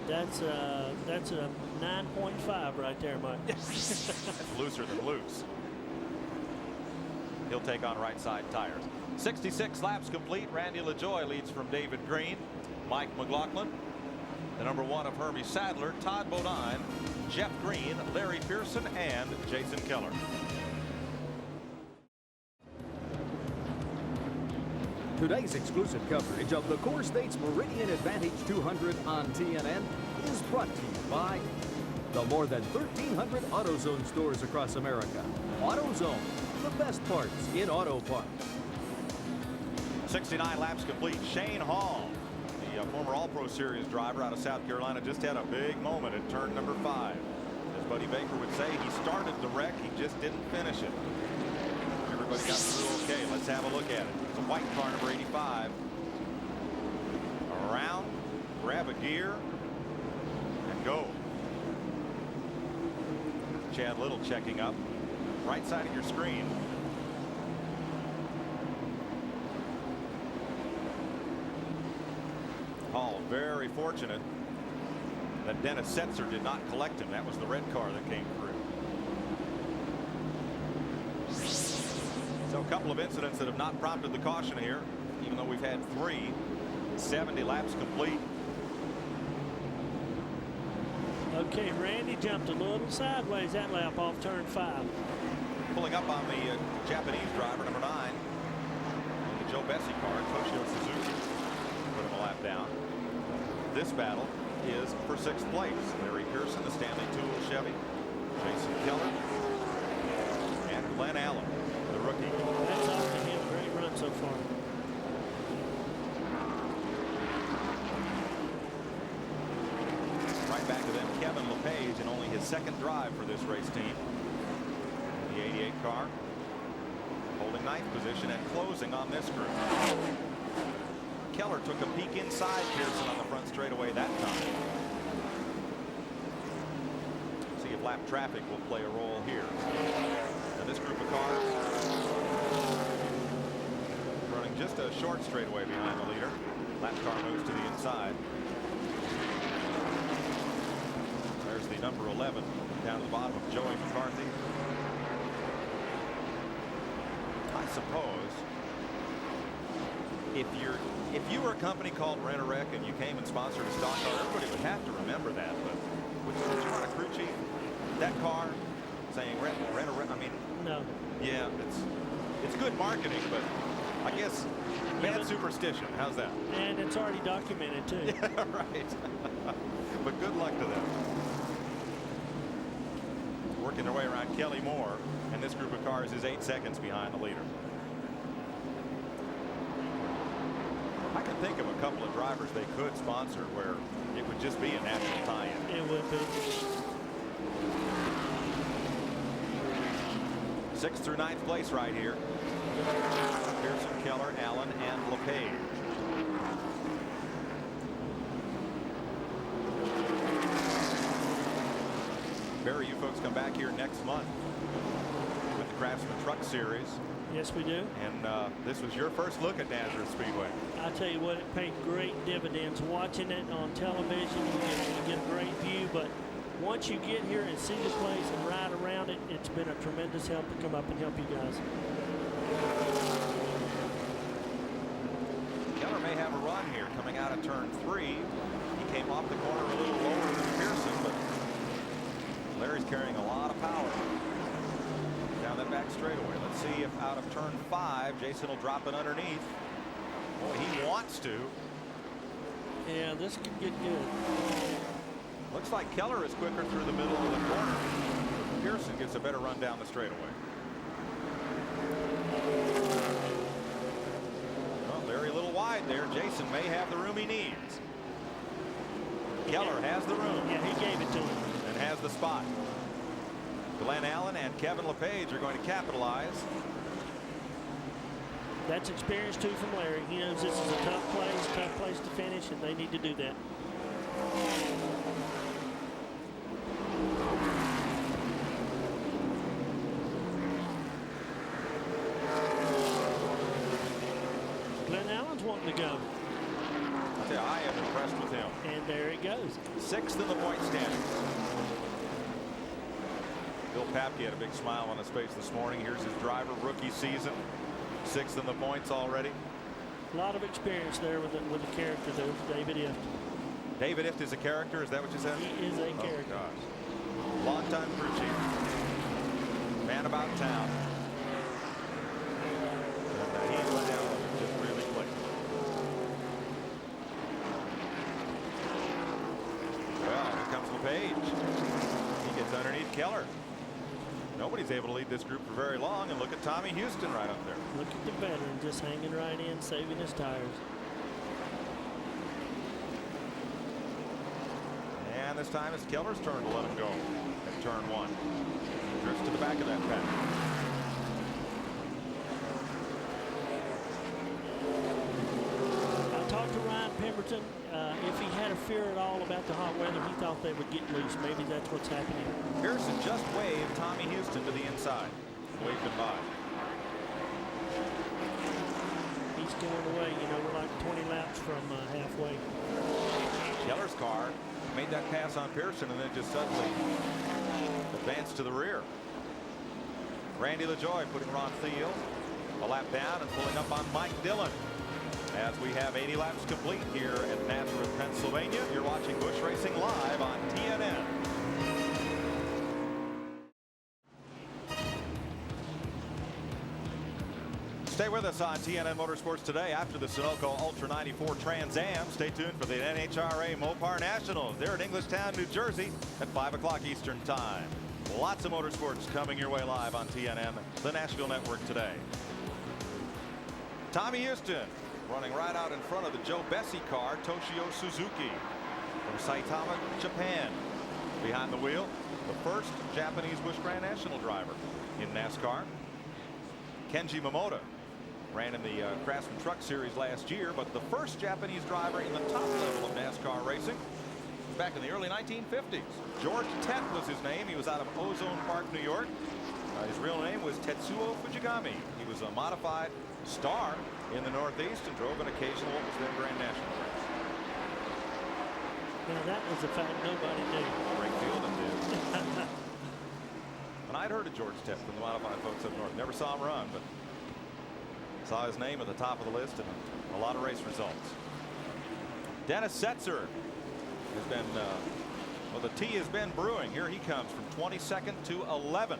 That's a 9.5 right there, Mike. That's looser than loose. He'll take on right side tires. 66 laps complete. Randy LaJoie leads from David Green, Mike McLaughlin, the number 1 of Hermie Sadler, Todd Bodine, Jeff Green, Larry Pearson, and Jason Keller. Today's exclusive coverage of the Core States Meridian Advantage 200 on TNN is brought to you by the more than 1,300 AutoZone stores across America. AutoZone, the best parts in auto parts. 69 laps complete. Shane Hall, the former All-Pro Series driver out of South Carolina, just had a big moment at turn number 5. As Buddy Baker would say, he started the wreck, he just didn't finish it. Everybody got through okay. Let's have a look at it. It's a white car, number 85. Around, grab a gear, and go. Chad Little checking up. Right side of your screen. Hall very fortunate that Dennis Setzer did not collect him. That was the red car that came through. So a couple of incidents that have not prompted the caution here, even though we've had 3. 70 laps complete. Okay, Randy jumped a little sideways that lap off turn 5. Pulling up on the Japanese driver, number 9, the Joe Bessie car, Toshio Suzuki, put him a lap down. This battle is for 6th place. Larry Pearson, the Stanley Tool Chevy, Jason Keller, and Glenn Allen, the rookie. That's off to him. Great run so far. Right back to them, Kevin LePage, in only his 2nd drive for this race team. The 88 car holding 9th position and closing on this group. Keller took a peek inside Pearson on the front straightaway that time. See if lap traffic will play a role here. Now this group of cars running just a short straightaway behind the leader. Lap car moves to the inside. There's the number 11 down to the bottom of Joey McCarthy. I suppose if you were a company called Rent-A-Wreck and you came and sponsored a stock car, everybody would have to remember that. But would you want a crew chief that car saying Rent-A-Wreck? I mean, no. Yeah, it's good marketing, but I guess bad superstition. How's that? And it's already documented too. Yeah, right. But good luck to them. Working their way around Kelly Moore, and this group of cars is 8 seconds behind the leader. I can think of a couple of drivers they could sponsor where it would just be a natural tie-in. It would be. 6th through 9th place right here. Pearson, Keller, Allen, and LePage. Barry, you folks come back here next month with the Craftsman Truck Series. Yes, we do. And this was your first look at Nazareth Speedway. I tell you what, it paid great dividends. Watching it on television, you get a great view, but once you get here and see the place and ride around it, it's been a tremendous help to come up and help you guys. Keller may have a run here coming out of turn 3. He came off the corner a little lower than Pearson, but Larry's carrying a lot of power down that back straightaway. Let's see if out of turn 5, Jason will drop it underneath. Boy, he wants to. Yeah, this could get good. Looks like Keller is quicker through the middle of the corner. Pearson gets a better run down the straightaway. Well, Larry a little wide there. Jason may have the room he needs. Keller has the room. Yeah, he gave it to him. And has the spot. Glenn Allen and Kevin LePage are going to capitalize. That's experience too from Larry. He knows this is a tough place to finish, and they need to do that. Glenn Allen's wanting to go. I tell you, I am impressed with him. And there he goes. 6th in the point standings. Bill Papke had a big smile on his face this morning. Here's his driver rookie season. 6th in the points already. A lot of experience there with the character there, David Ift. David Ift is a character, is that what you said? He is a character. Gosh. Long-time crew chief. Man about town. And he went down just really quick. Well, here comes LePage. He gets underneath Keller. Nobody's able to lead this group for very long, and look at Tommy Houston right up there. Look at the veteran just hanging right in, saving his tires. And this time it's Keller's turn to let him go at turn 1. Drifts to the back of that pack. I talked to Ryan Pemberton. If he had a fear at all about the hot weather, he thought they would get loose. Maybe that's what's happening. Pearson just waved Tommy Houston to the inside. Waved him by. He's going away. You know, we're like 20 laps from halfway. Keller's car made that pass on Pearson and then just suddenly advanced to the rear. Randy LaJoie putting Ron Thiel a lap down and pulling up on Mike Dillon. As we have 80 laps complete here at Nazareth, Pennsylvania. You're watching Busch Racing live on TNN. Stay with us on TNN Motorsports today after the Sunoco Ultra 94 Trans Am. Stay tuned for the NHRA Mopar Nationals. They're in Englishtown, New Jersey at 5 o'clock Eastern Time. Lots of motorsports coming your way live on TNN, the Nashville Network today. Tommy Houston running right out in front of the Joe Bessie car, Toshio Suzuki from Saitama, Japan. Behind the wheel, the first Japanese Busch Grand National driver in NASCAR. Kenji Momota ran in the Craftsman Truck Series last year, but the first Japanese driver in the top level of NASCAR racing back in the early 1950s. George Tett was his name. He was out of Ozone Park, New York. His real name was Tetsuo Fujigami. He was a modified star in the Northeast and drove an occasional what was then Grand National race. Now that was a fact nobody knew. Rick Fielding did. And I'd heard of George Tett from the modified folks up north. Never saw him run, but saw his name at the top of the list and a lot of race results. Dennis Setzer has been, well, the tea has been brewing. Here he comes from 22nd to 11th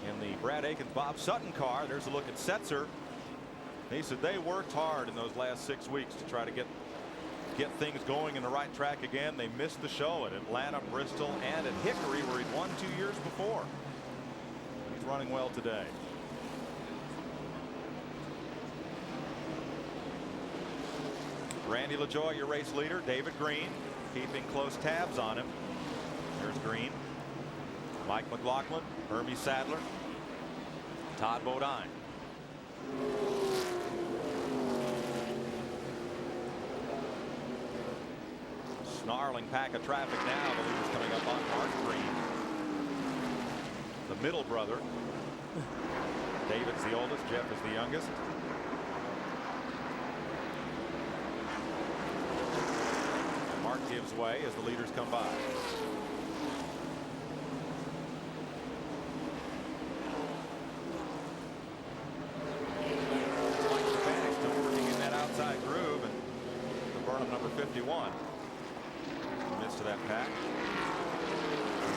in the Brad Aikens Bob Sutton car. There's a look at Setzer. He said they worked hard in those last 6 weeks to try to get things going in the right track again. They missed the show at Atlanta, Bristol, and at Hickory, where he'd won 2 years before. He's running well today. Randy LaJoie, your race leader. David Green keeping close tabs on him. There's Green. Mike McLaughlin, Hermie Sadler, Todd Bodine. Snarling pack of traffic now. The leader's coming up on Mark Green. The middle brother. David's the oldest. Jeff is the youngest. And Mark gives way as the leaders come by. Mike Stefanik still working in that outside groove, and the Burnham number 51. Midst of that pack.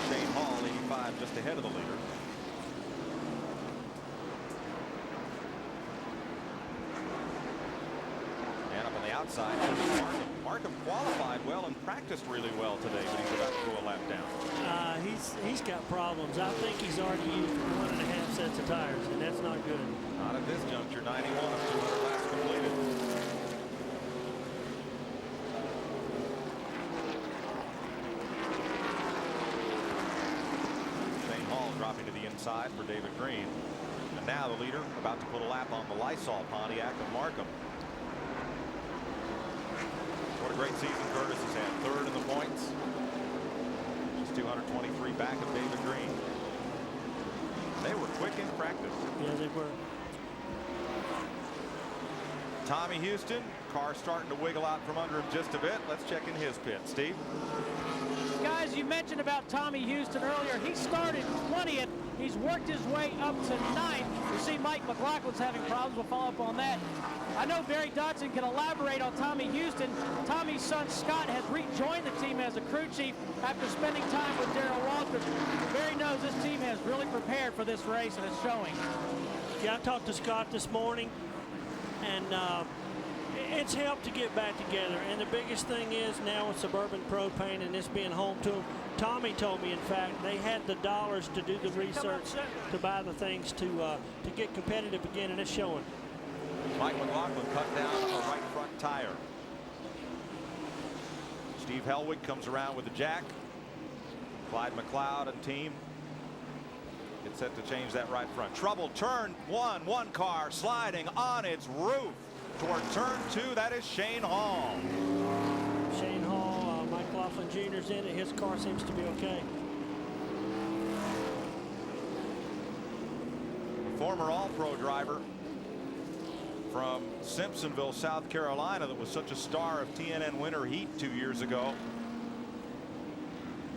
Shane Hall, 85, just ahead of the leader. And up on the outside, Markham qualified well and practiced really well today, but he's about to go a lap down. He's got problems. I think he's already used 1.5 sets of tires, and that's not good. Not at this juncture. 91 of 200 laps completed. Dropping to the inside for David Green. And now the leader about to put a lap on the Lysol Pontiac of Markham. What a great season Curtis has had. Third in the points. Just 223 back of David Green. They were quick in practice. Yeah, they were. Tommy Houston, car starting to wiggle out from under him just a bit. Let's check in his pit. Steve? Guys, you mentioned about Tommy Houston earlier. He started 20th. He's worked his way up to 9th. You see Mike McLaughlin's having problems. We'll follow up on that. I know Barry Dodson can elaborate on Tommy Houston. Tommy's son Scott has rejoined the team as a crew chief after spending time with Darrell Waltrip. Barry knows this team has really prepared for this race, and it's showing. Yeah, I talked to Scott this morning, and it's helped to get back together. And the biggest thing is now with Suburban Propane and this being home to them, Tommy told me, in fact, they had the dollars to do the research, to buy the things to get competitive again, and it's showing. Mike McLaughlin cut down on the right front tire. Steve Hellwig comes around with the jack. Clyde McLeod and team get set to change that right front. Trouble turn one car sliding on its roof toward turn 2. That is Shane Hall. Shane Hall, Mike Laughlin Jr.'s in it. His car seems to be okay. Former All-Pro driver from Simpsonville, South Carolina, that was such a star of TNN Winter Heat 2 years ago.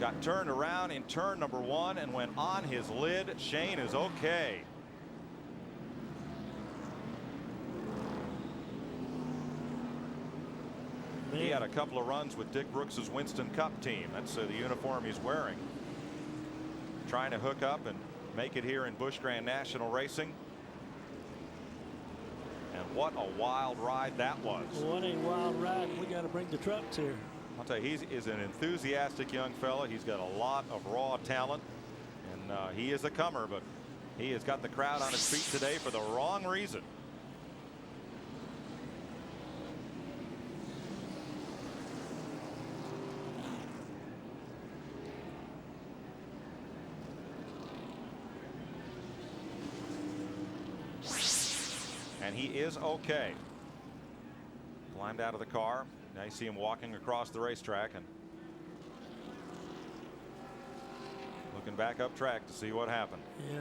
Got turned around in turn number 1 and went on his lid. Shane is okay. Man. He had a couple of runs with Dick Brooks's Winston Cup team. That's the uniform he's wearing. Trying to hook up and make it here in Busch Grand National Racing. And what a wild ride that was. What a wild ride. We got to bring the trucks here. I'll tell you, he is an enthusiastic young fella. He's got a lot of raw talent, and he is a comer, but he has got the crowd on his feet today for the wrong reason. And he is okay. Climbed out of the car. Now you see him walking across the racetrack and looking back up track to see what happened. Yeah.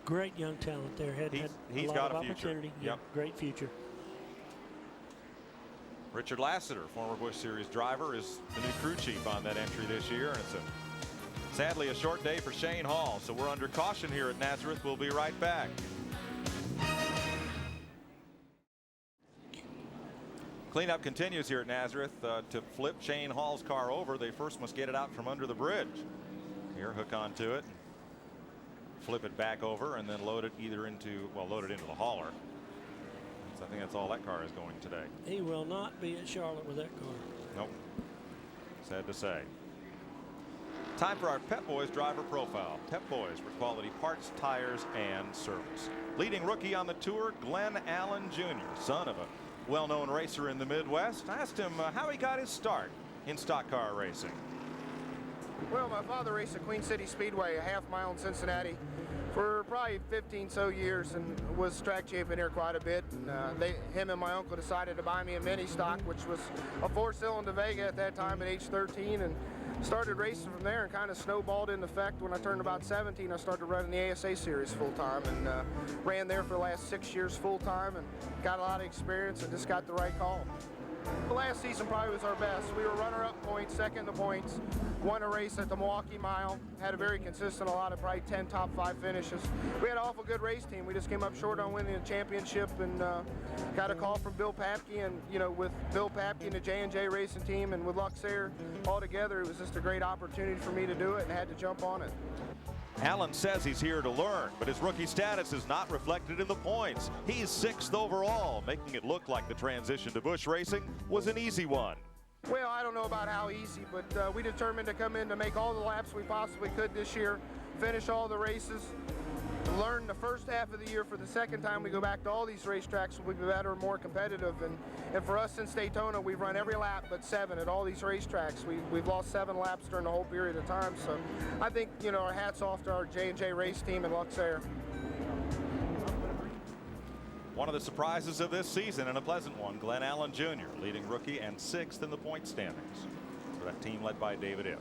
Great young talent there. He's got a future. Yep. Yeah, great future. Richard Lassiter, former Busch Series driver, is the new crew chief on that entry this year. And it's sadly a short day for Shane Hall. So we're under caution here at Nazareth. We'll be right back. Cleanup continues here at Nazareth. To flip Shane Hall's car over, they first must get it out from under the bridge. Here, hook onto it, flip it back over, and then load it either into, well, load it into the hauler. So I think that's all that car is going today. He will not be at Charlotte with that car. Nope. Sad to say. Time for our Pep Boys driver profile. Pep Boys for quality parts, tires, and service. Leading rookie on the tour, Glenn Allen Jr., son of a well-known racer in the Midwest. I asked him how he got his start in stock car racing. Well, my father raced at Queen City Speedway, a half-mile in Cincinnati, for probably 15 so years, and was track champion here quite a bit. And him and my uncle decided to buy me a mini stock, which was a 4-cylinder Vega at that time at age 13, and started racing from there and kind of snowballed in effect. When I turned about 17, I started running the ASA series full-time, and ran there for the last 6 years full-time, and got a lot of experience and just got the right call. The last season probably was our best. We were runner-up points, second in the points, won a race at the Milwaukee Mile, had a very consistent, a lot of probably 10 top 5 finishes. We had an awful good race team. We just came up short on winning the championship, and got a call from Bill Papke, and with Bill Papke and the J&J racing team and with Luxair all together, it was just a great opportunity for me to do it, and had to jump on it. Allen says he's here to learn, but his rookie status is not reflected in the points. He's 6th overall, making it look like the transition to Busch racing was an easy one. Well, I don't know about how easy, but we determined to come in to make all the laps we possibly could this year, finish all the races, learn the first half of the year. For the second time we go back to all these racetracks, we'll be better and more competitive. And for us since Daytona, we've run every lap but 7 at all these racetracks. We've lost 7 laps during the whole period of time. So I think, our hats off to our J&J race team and Luxair. One of the surprises of this season, and a pleasant one, Glenn Allen Jr., leading rookie and 6th in the point standings for that team led by David Ift.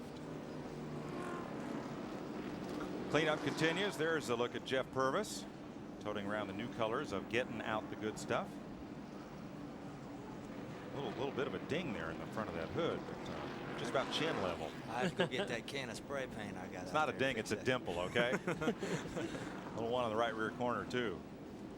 Cleanup continues. There's a look at Jeff Purvis, toting around the new colors of Getting Out the Good Stuff. Little bit of a ding there in the front of that hood, but just about chin level. I have to go get that can of spray paint I got. It's not a ding, it's a dimple, okay? Little one on the right rear corner, too.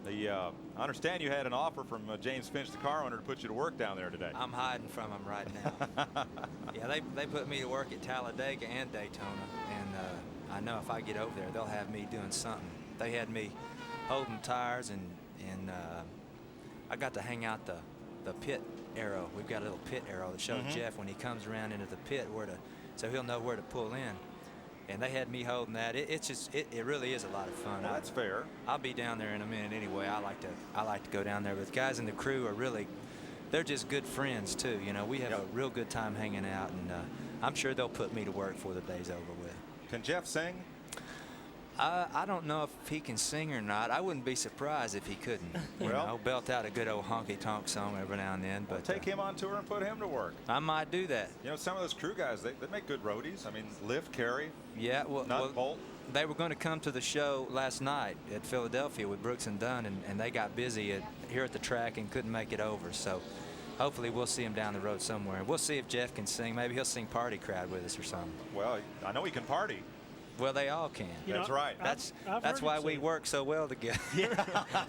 I understand you had an offer from James Finch, the car owner, to put you to work down there today. I'm hiding from him right now. Yeah, they put me to work at Talladega and Daytona, and I know if I get over there, they'll have me doing something. They had me holding tires, and I got to hang out the pit arrow. We've got a little pit arrow that shows Jeff when he comes around into the pit so he'll know where to pull in. And they had me holding that. It really is a lot of fun. Well, that's fair. I'll be down there in a minute anyway. I like to go down there. But the guys in the crew are they're just good friends too. You know, we have a real good time hanging out, and I'm sure they'll put me to work before the day's over with. Can Jeff sing? I don't know if he can sing or not. I wouldn't be surprised if he couldn't. You know, belt out a good old honky-tonk song every now and then. But take him on tour and put him to work. I might do that. You know, some of those crew guys, they make good roadies. I mean, lift, carry, yeah, well, bolt. They were going to come to the show last night at Philadelphia with Brooks and Dunn, and they got busy here at the track and couldn't make it over. So hopefully we'll see him down the road somewhere. And we'll see if Jeff can sing. Maybe he'll sing Party Crowd with us or something. Well, I know he can party. Well, they all can. That's right. That's why we work so well together.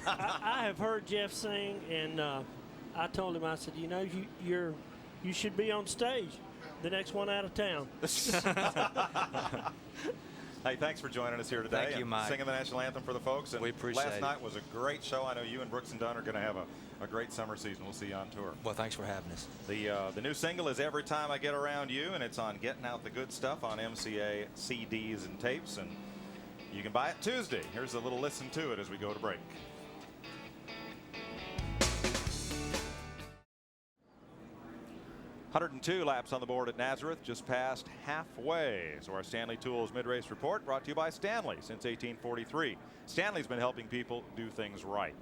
I have heard Jeff sing, and I told him, I said, you know, you should be on stage, the next one out of town. Hey, thanks for joining us here today. Thank you, Mike. Singing the national anthem for the folks. And we appreciate it. Last night was a great show. I know you and Brooks and Dunn are going to have a great summer season. We'll see you on tour. Well, thanks for having us. The new single is Every Time I Get Around You, and it's on Getting Out the Good Stuff on MCA CDs and tapes, and you can buy it Tuesday. Here's a little listen to it as we go to break. $102 laps on the board at Nazareth, just past halfway. So our Stanley Tools mid-race report brought to you by Stanley since 1843. Stanley's been helping people do things right.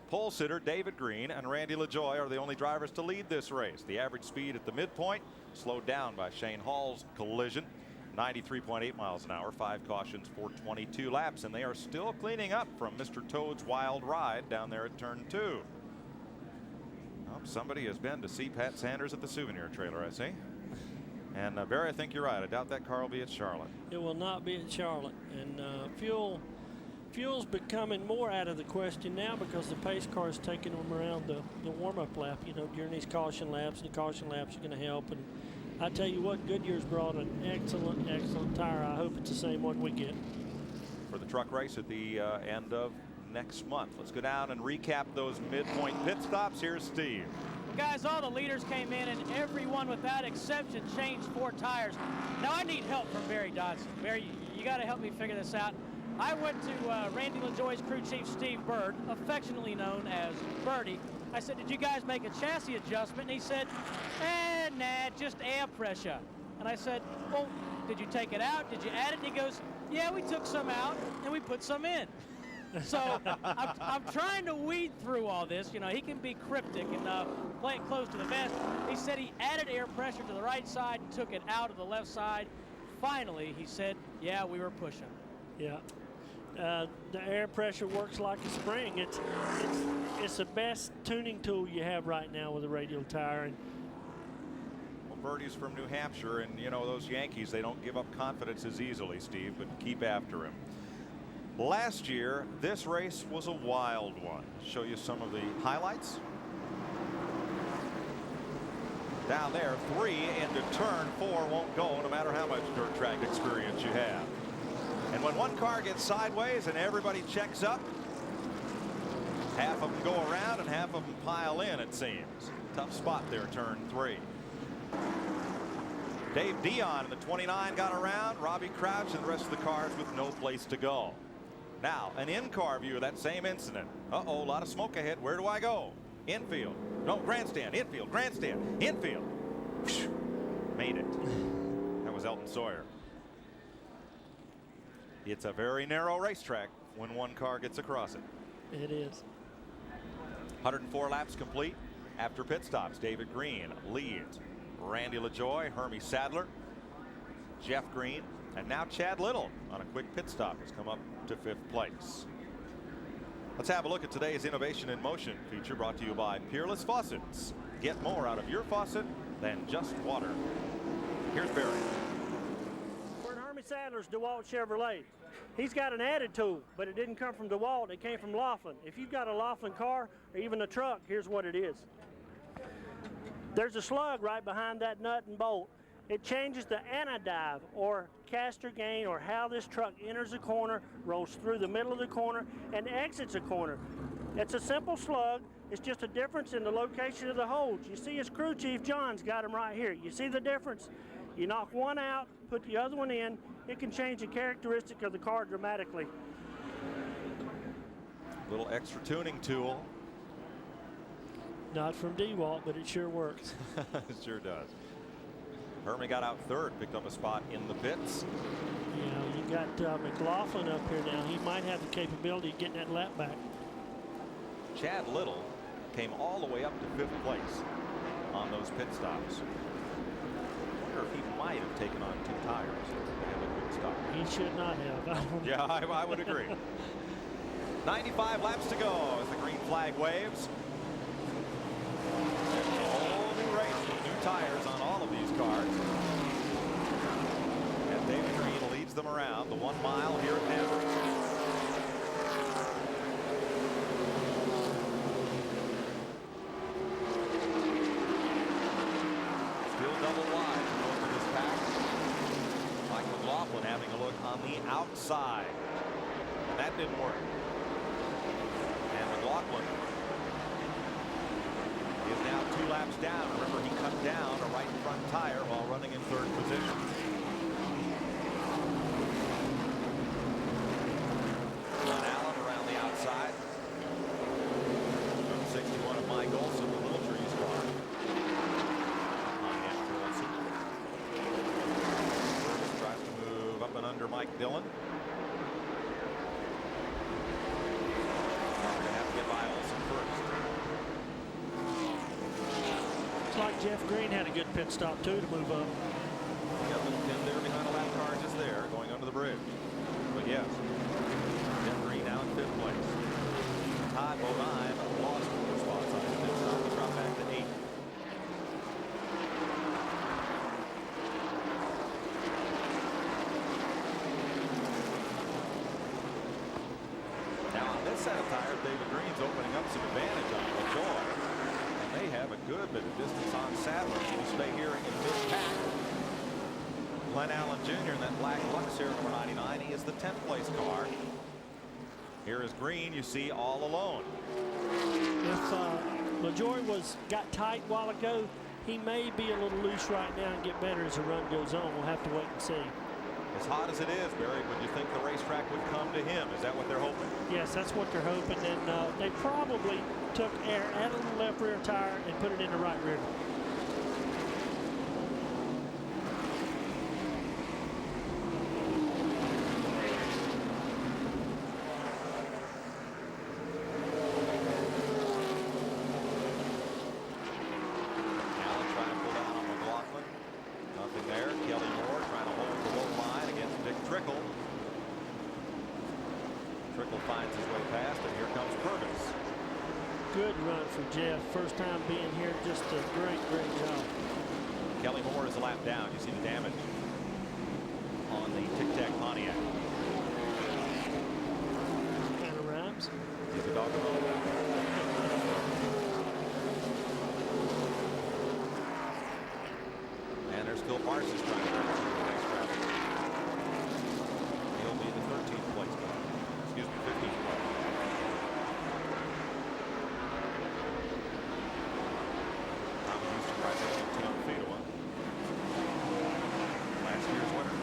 Pole sitter David Green and Randy LaJoy are the only drivers to lead this race. The average speed at the midpoint slowed down by Shane Hall's collision, 93.8 miles an hour, 5 cautions for 22 laps, and they are still cleaning up from Mr. Toad's wild ride down there at turn 2. Somebody has been to see Pat Sanders at the souvenir trailer, I see. And Barry, I think you're right. I doubt that car will be at Charlotte. It will not be at Charlotte. And fuel's becoming more out of the question now because the pace car is taking them around the warm-up lap, you know, during these caution laps. And the caution laps are going to help. And I tell you what, Goodyear's brought an excellent tire. I hope it's the same one we get. For the truck race at the end of next month. Let's go down and recap those midpoint pit stops. Here's Steve. Guys, all the leaders came in, and everyone without exception changed 4 tires. Now I need help from Barry Dodson. Barry, you got to help me figure this out. I went to Randy LaJoy's crew chief, Steve Bird, affectionately known as Birdie. I said, did you guys make a chassis adjustment? And he said, nah, just air pressure. And I said, well, did you take it out? Did you add it? And he goes, yeah, we took some out and we put some in. So I'm trying to weed through all this. You know, he can be cryptic and play it close to the vest. He said he added air pressure to the right side and took it out of the left side. Finally, he said, yeah, we were pushing. Yeah. The air pressure works like a spring. It's the best tuning tool you have right now with a radial tire. And well, Birdie's from New Hampshire, and you know those Yankees, they don't give up confidence as easily, Steve, but keep after him. Last year, this race was a wild one. Show you some of the highlights. Down there, 3 into turn 4 won't go no matter how much dirt track experience you have. And when one car gets sideways and everybody checks up, half of them go around and half of them pile in, it seems. Tough spot there, turn 3. Dave Dion in the 29 got around. Robbie Crouch and the rest of the cars with no place to go. Now, an in-car view of that same incident. Uh-oh, a lot of smoke ahead. Where do I go? Infield. No, grandstand. Infield. Grandstand. Infield. Made it. That was Elton Sawyer. It's a very narrow racetrack when one car gets across it. It is. 104 laps complete. After pit stops, David Green leads. Randy LaJoy, Hermie Sadler, Jeff Green, and now Chad Little on a quick pit stop has come up to 5th place. Let's have a look at today's Innovation in Motion feature, brought to you by Peerless Faucets. Get more out of your faucet than just water. Here's Barry. We're in Hermie Sadler's DeWalt Chevrolet. He's got an added tool, but it didn't come from DeWalt, it came from Laughlin. If you've got a Laughlin car or even a truck, here's what it is. There's a slug right behind that nut and bolt. It changes the anodive, or caster gain, or how this truck enters a corner, rolls through the middle of the corner, and exits a corner. It's a simple slug. It's just a difference in the location of the holes. You see his crew chief, John's got them right here. You see the difference? You knock one out, put the other one in, it can change the characteristic of the car dramatically. Little extra tuning tool. Not from DeWalt, but it sure works. It sure does. Hermie got out third, picked up a spot in the pits. Yeah, you got McLaughlin up here now. He might have the capability of getting that lap back. Chad Little came all the way up to 5th place on those pit stops. I wonder if he might have taken on 2 tires to have a good stop. He should not have. Yeah, I would agree. 95 laps to go as the green flag waves. A whole new race with new tires on all of these cars. And David Green leads them around the 1 mile here at Nazareth. Having a look on the outside. That didn't work. And McLaughlin is now 2 laps down. Remember, he cut down a right front tire while running in 3rd position. Glenn Allen around the outside. 61 of Mike Olson, the Little Trees car. Under Mike Dillon. We're going to have to get by Olson first. Looks like Jeff Green had a good pit stop too to move up. Got a little pin there behind a lap car just there, going under the bridge. But yes, Jeff Green now in 5th place. Todd Bodine lost 4 spots on his pit stop. He dropped back to 8th. Set of tires, David Green's opening up some advantage on LaJoy, and they have a good bit of distance on Sadler. We stay here in mid-pack. Glenn Allen Jr. in that black Luxair number 99. He is the 10th place car. Here is Green, you see, all alone. If LaJoy got tight a while ago, he may be a little loose right now and get better as the run goes on. We'll have to wait and see. As hot as it is, Barry, would you think the racetrack would come to him? Is that what they're hoping? Yes, that's what they're hoping. And they probably took air out of the left rear tire and put it in the right rear. Good run for Jeff. First time being here, just a great job. Kelly Moore is a lap down. You see the damage on the Tic Tac Pontiac. Kind of rhymes. He's a dog of and there's Phil Parsons trying to he'll be the 13th place car. Excuse me, 15th place. Last year's winner.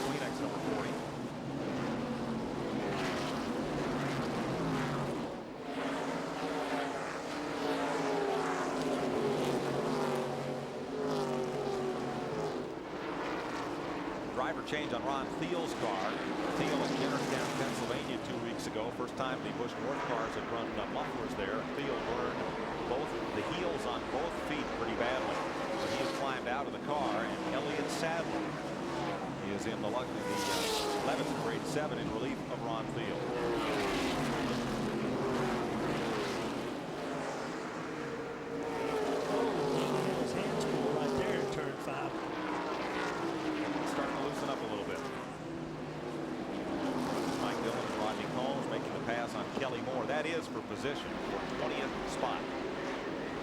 Kleenex number 40. Driver change on Ron Thiel's car. Thiel at Jennerstown, Pennsylvania 2 weeks ago. First time the Busch North cars had run mufflers there. Thiel burned both the heels on both feet pretty badly. So he has climbed out of the car, and Elliott Sadler is in the 11th grade 7 in relief of Ron Thiel. position for 20th spot.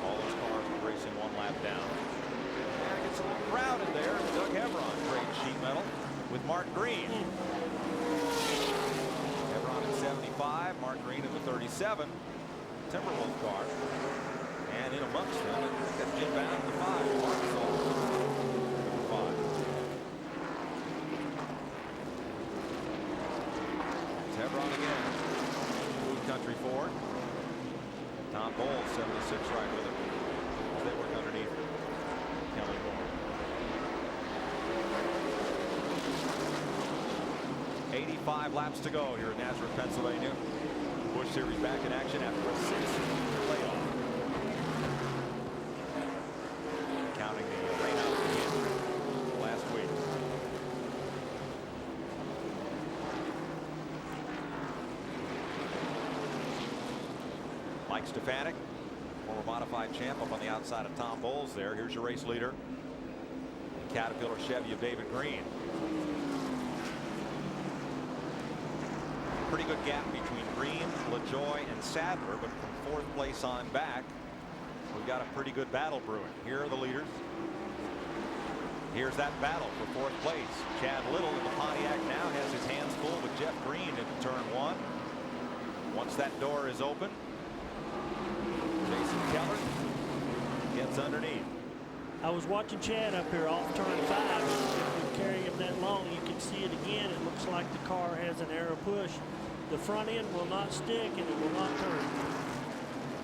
All those cars were racing one lap down. And it gets a little crowded there. Doug Hebron trades sheet metal with Mark Green. Hebron in 75, Mark Green in the 37 Timberwolf car. And in amongst them, it's got Jim Bound in the 5. Number 5. It's Hebron again. Food Country Ford. Tom Bowles, 76 right with him. As they work underneath Kelly Moore. 85 laps to go here at Nazareth, Pennsylvania. Busch Series back in action after a 6-year layoff. Counting the rain out again last week. Mike Stefanik, former modified champ, up on the outside of Tom Bowles there. Here's your race leader. The Caterpillar Chevy of David Green. Pretty good gap between Green, LaJoie, and Sadler, but from 4th place on back, we've got a pretty good battle brewing. Here are the leaders. Here's that battle for 4th place. Chad Little in the Pontiac now has his hands full with Jeff Green into turn 1. Once that door is open, Jason Keller gets underneath. I was watching Chad up here off turn 5. If we carry him that long, you can see it again. It looks like the car has an arrow push. The front end will not stick and it will not turn.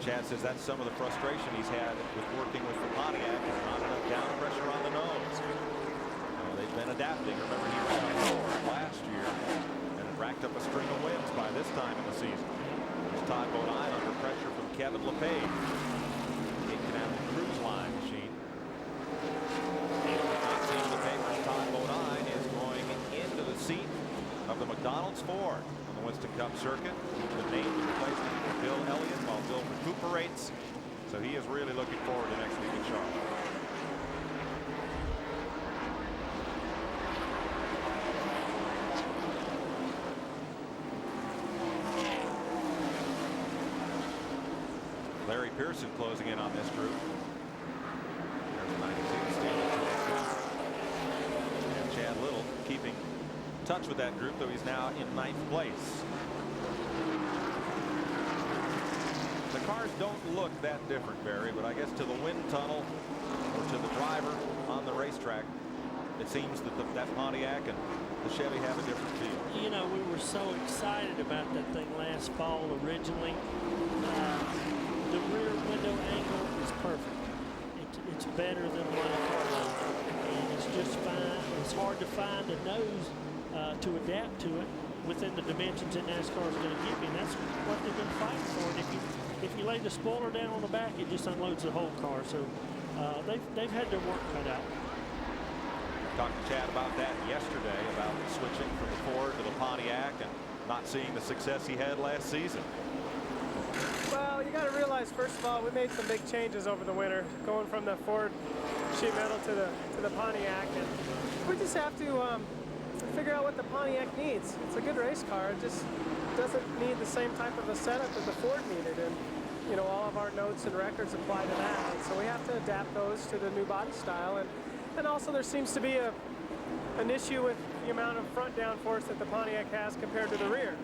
Chad says that's some of the frustration he's had with working with the Pontiac. There's not enough down pressure on the nose. They've been adapting. Remember, he ran a Ford last year and had racked up a string of wins by this time in the season. There's Todd Bodine under pressure from Kevin LePage. He can have a cruise line machine. Not seeing the papers, Todd Bodine is going into the seat of the McDonald's Ford on the Winston Cup circuit. He's been named the replacement for Bill Elliott while Bill recuperates. So he is really looking forward to next week in Charlotte. Larry Pearson closing in on this group. There's a 92 Stanley Trophy. And Chad Little keeping touch with that group, though he's now in 9th place. The cars don't look that different, Barry, but I guess to the wind tunnel or to the driver on the racetrack, it seems that that Pontiac and the Chevy have a different feel. You know, we were so excited about that thing last fall originally. The rear window angle is perfect. It's better than a Monte Carlo, and it's just fine. It's hard to find a nose to adapt to it within the dimensions that NASCAR is going to give you, and that's what they've been fighting for. And if you lay the spoiler down on the back, it just unloads the whole car. So they've had their work cut out. Talked to Chad about that yesterday, about switching from the Ford to the Pontiac and not seeing the success he had last season. Well, you got to realize, first of all, we made some big changes over the winter, going from the Ford sheet metal to the Pontiac, and we just have to figure out what the Pontiac needs. It's a good race car. It just doesn't need the same type of a setup that the Ford needed, and you know, all of our notes and records apply to that. And so we have to adapt those to the new body style, and also there seems to be an issue with the amount of front downforce that the Pontiac has compared to the rear.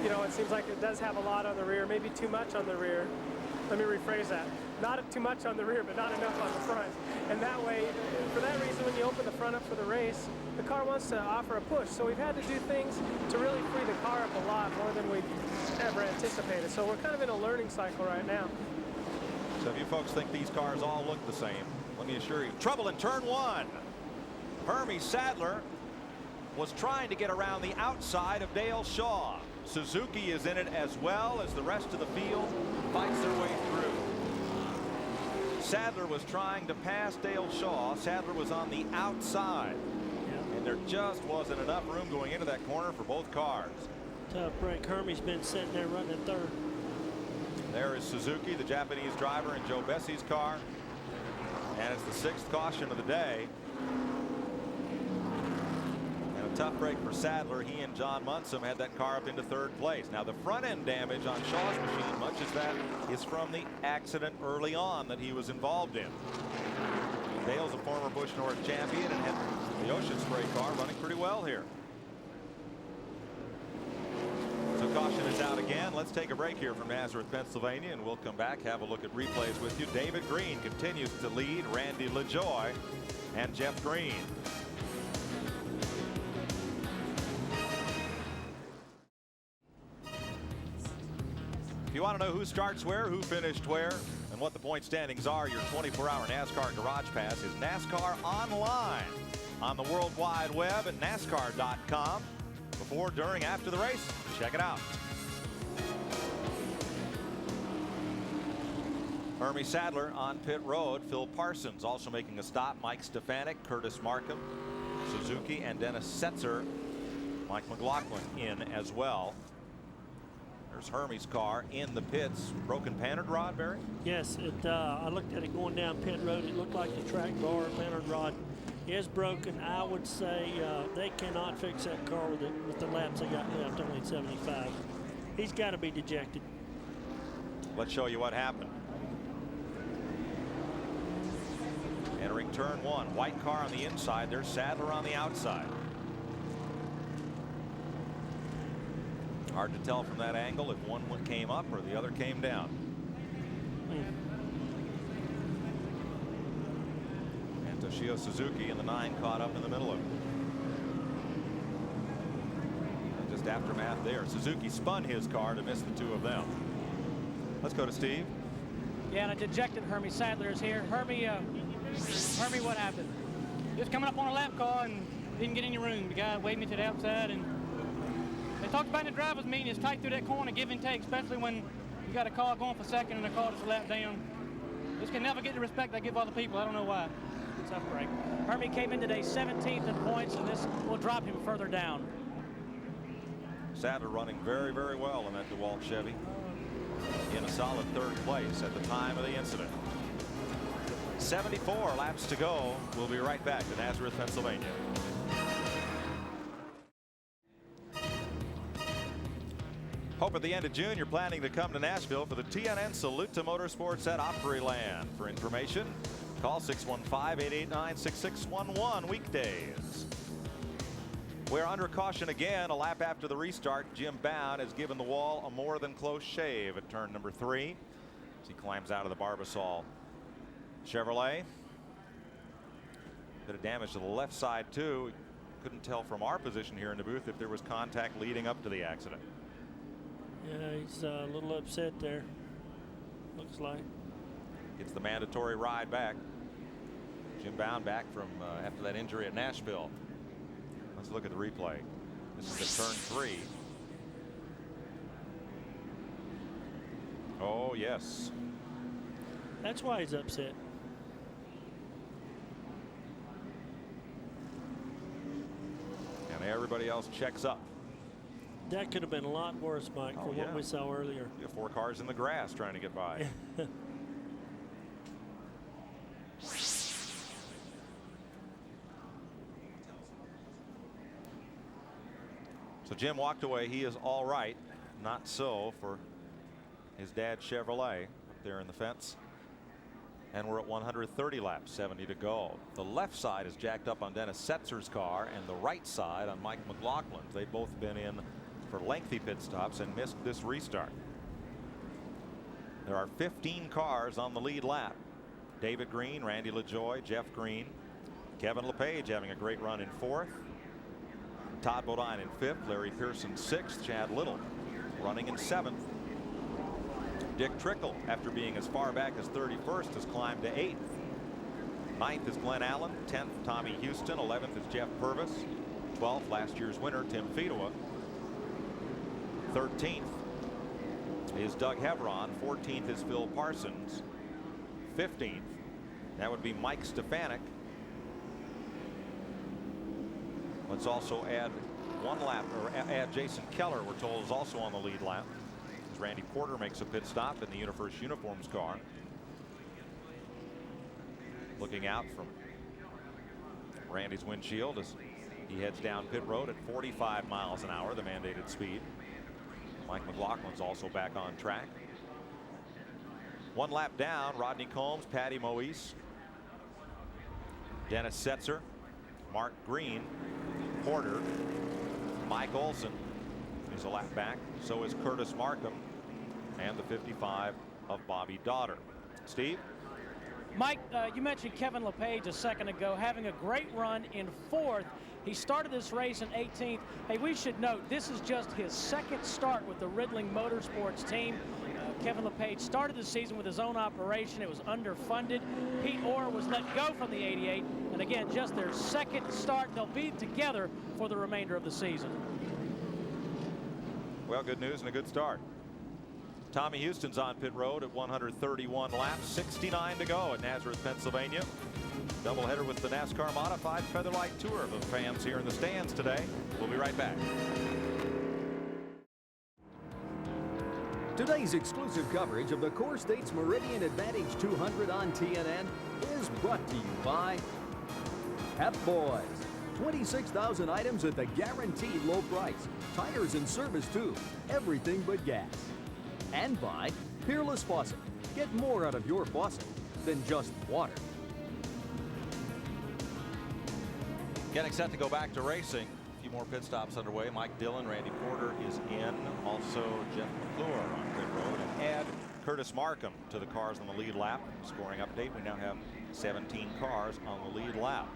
You know, it seems like it does have a lot on the rear, maybe too much on the rear. Let me rephrase that. Not too much on the rear, but not enough on the front. And that way, for that reason, when you open the front up for the race, the car wants to offer a push. So we've had to do things to really free the car up a lot more than we've ever anticipated. So we're kind of in a learning cycle right now. So if you folks think these cars all look the same, let me assure you, trouble in turn 1. Hermie Sadler was trying to get around the outside of Dale Shaw. Suzuki is in it as well as the rest of the field fights their way through. Sadler was trying to pass Dale Shaw. Sadler was on the outside. And there just wasn't enough room going into that corner for both cars. Tough break. Hermie's been sitting there running 3rd. There is Suzuki, the Japanese driver, in Joe Bessie's car. And it's the 6th caution of the day. And tough break for Sadler. He and John Munson had that car up into third place. Now the front end damage on Shaw's machine, much as that is from the accident early on that he was involved in. Dale's a former Busch North champion and had the Ocean Spray car running pretty well here. So caution is out again. Let's take a break here from Nazareth, Pennsylvania, and we'll come back, have a look at replays with you. David Green continues to lead, Randy LaJoie and Jeff Green. If you want to know who starts where, who finished where, and what the point standings are, your 24-hour NASCAR Garage Pass is NASCAR Online on the World Wide Web at NASCAR.com. Before, during, after the race, check it out. Hermie Sadler on pit road. Phil Parsons also making a stop. Mike Stefanik, Curtis Markham, Suzuki, and Dennis Setzer. Mike McLaughlin in as well. There's Hermie's car in the pits. Broken pannard rod, Barry? Yes, I looked at it going down pit road. It looked like the track bar pannard rod is broken. I would say they cannot fix that car with the laps they got left, only 75. He's got to be dejected. Let's show you what happened. Entering turn one, white car on the inside. There's Sadler on the outside. Hard to tell from that angle if one came up or the other came down. And Toshio Suzuki in the 9 caught up in the middle of it. And just aftermath there. Suzuki spun his car to miss the two of them. Let's go to Steve. Yeah, and a dejected Hermie Sadler is here. Hermie, what happened? Just coming up on a lap car and didn't get any room. The guy waved me to the outside, and they talked about in the driver's meeting, it's tight through that corner, give and take, especially when you got a car going for second and a car that's a lap down. Just can never get the respect I give other people. I don't know why. Tough break. Hermie came in today 17th in points, and this will drop him further down. Sadler running very, very well in that DeWalt Chevy. In a solid third place at the time of the incident. 74 laps to go. We'll be right back to Nazareth, Pennsylvania. Hope at the end of June you're planning to come to Nashville for the TNN Salute to Motorsports at Opryland. For information, call 615-889-6611 weekdays. We're under caution again. A lap after the restart, Jim Bound has given the wall a more than close shave at turn number 3 as he climbs out of the Barbasol Chevrolet. Bit of damage to the left side too. Couldn't tell from our position here in the booth if there was contact leading up to the accident. Yeah, he's a little upset there. Looks like. Gets the mandatory ride back. Jim Bound back from after that injury at Nashville. Let's look at the replay. This is at turn 3. Oh, yes. That's why he's upset. And everybody else checks up. That could have been a lot worse, Mike, from what we saw earlier. You have 4 cars in the grass trying to get by. So Jim walked away. He is all right. Not so for his dad's Chevrolet up there in the fence. And we're at 130 laps, 70 to go. The left side is jacked up on Dennis Setzer's car and the right side on Mike McLaughlin's. They've both been in for lengthy pit stops and missed this restart. There are 15 cars on the lead lap. David Green, Randy LaJoie, Jeff Green, Kevin LePage having a great run in 4th. Todd Bodine in 5th, Larry Pearson 6th, Chad Little running in 7th. Dick Trickle, after being as far back as 31st, has climbed to 8th. 9th is Glenn Allen, 10th Tommy Houston, 11th is Jeff Purvis, 12th last year's winner Tim Fedewa, 13th is Doug Hevron, 14th is Phil Parsons, 15th that would be Mike Stefanik. Let's also add one lap, or add Jason Keller, we're told, is also on the lead lap. As Randy Porter makes a pit stop in the UniFirst Uniforms car. Looking out from Randy's windshield as He heads down pit road at 45 miles an hour, the mandated speed. Mike McLaughlin's also back on track. One lap down, Rodney Combs, Patty Moise, Dennis Setzer, Mark Green, Porter, Mike Olson is a lap back. So is Curtis Markham and the 55 of Bobby Daughter. Steve? Mike, you mentioned Kevin LePage a second ago having a great run in 4th. He started this race in 18th. Hey, we should note this is just his second start with the Ridling Motorsports team. Kevin LePage started the season with his own operation. It was underfunded. Pete Orr was let go from the 88. And again, just their second start. They'll be together for the remainder of the season. Well, good news and a good start. Tommy Houston's on pit road at 131 laps, 69 to go at Nazareth, Pennsylvania. Doubleheader with the NASCAR Modified Featherlight Tour of the fans here in the stands today. We'll be right back. Today's exclusive coverage of the Core States Meridian Advantage 200 on TNN is brought to you by Pep Boys. 26,000 items at the guaranteed low price. Tires and service too. Everything but gas. And by Peerless Faucet. Get more out of your faucet than just water. Getting set to go back to racing. A few more pit stops underway. Mike Dillon, Randy Porter is in. Also Jeff McClure on pit road. And add Curtis Markham to the cars on the lead lap. Scoring update, we now have 17 cars on the lead lap.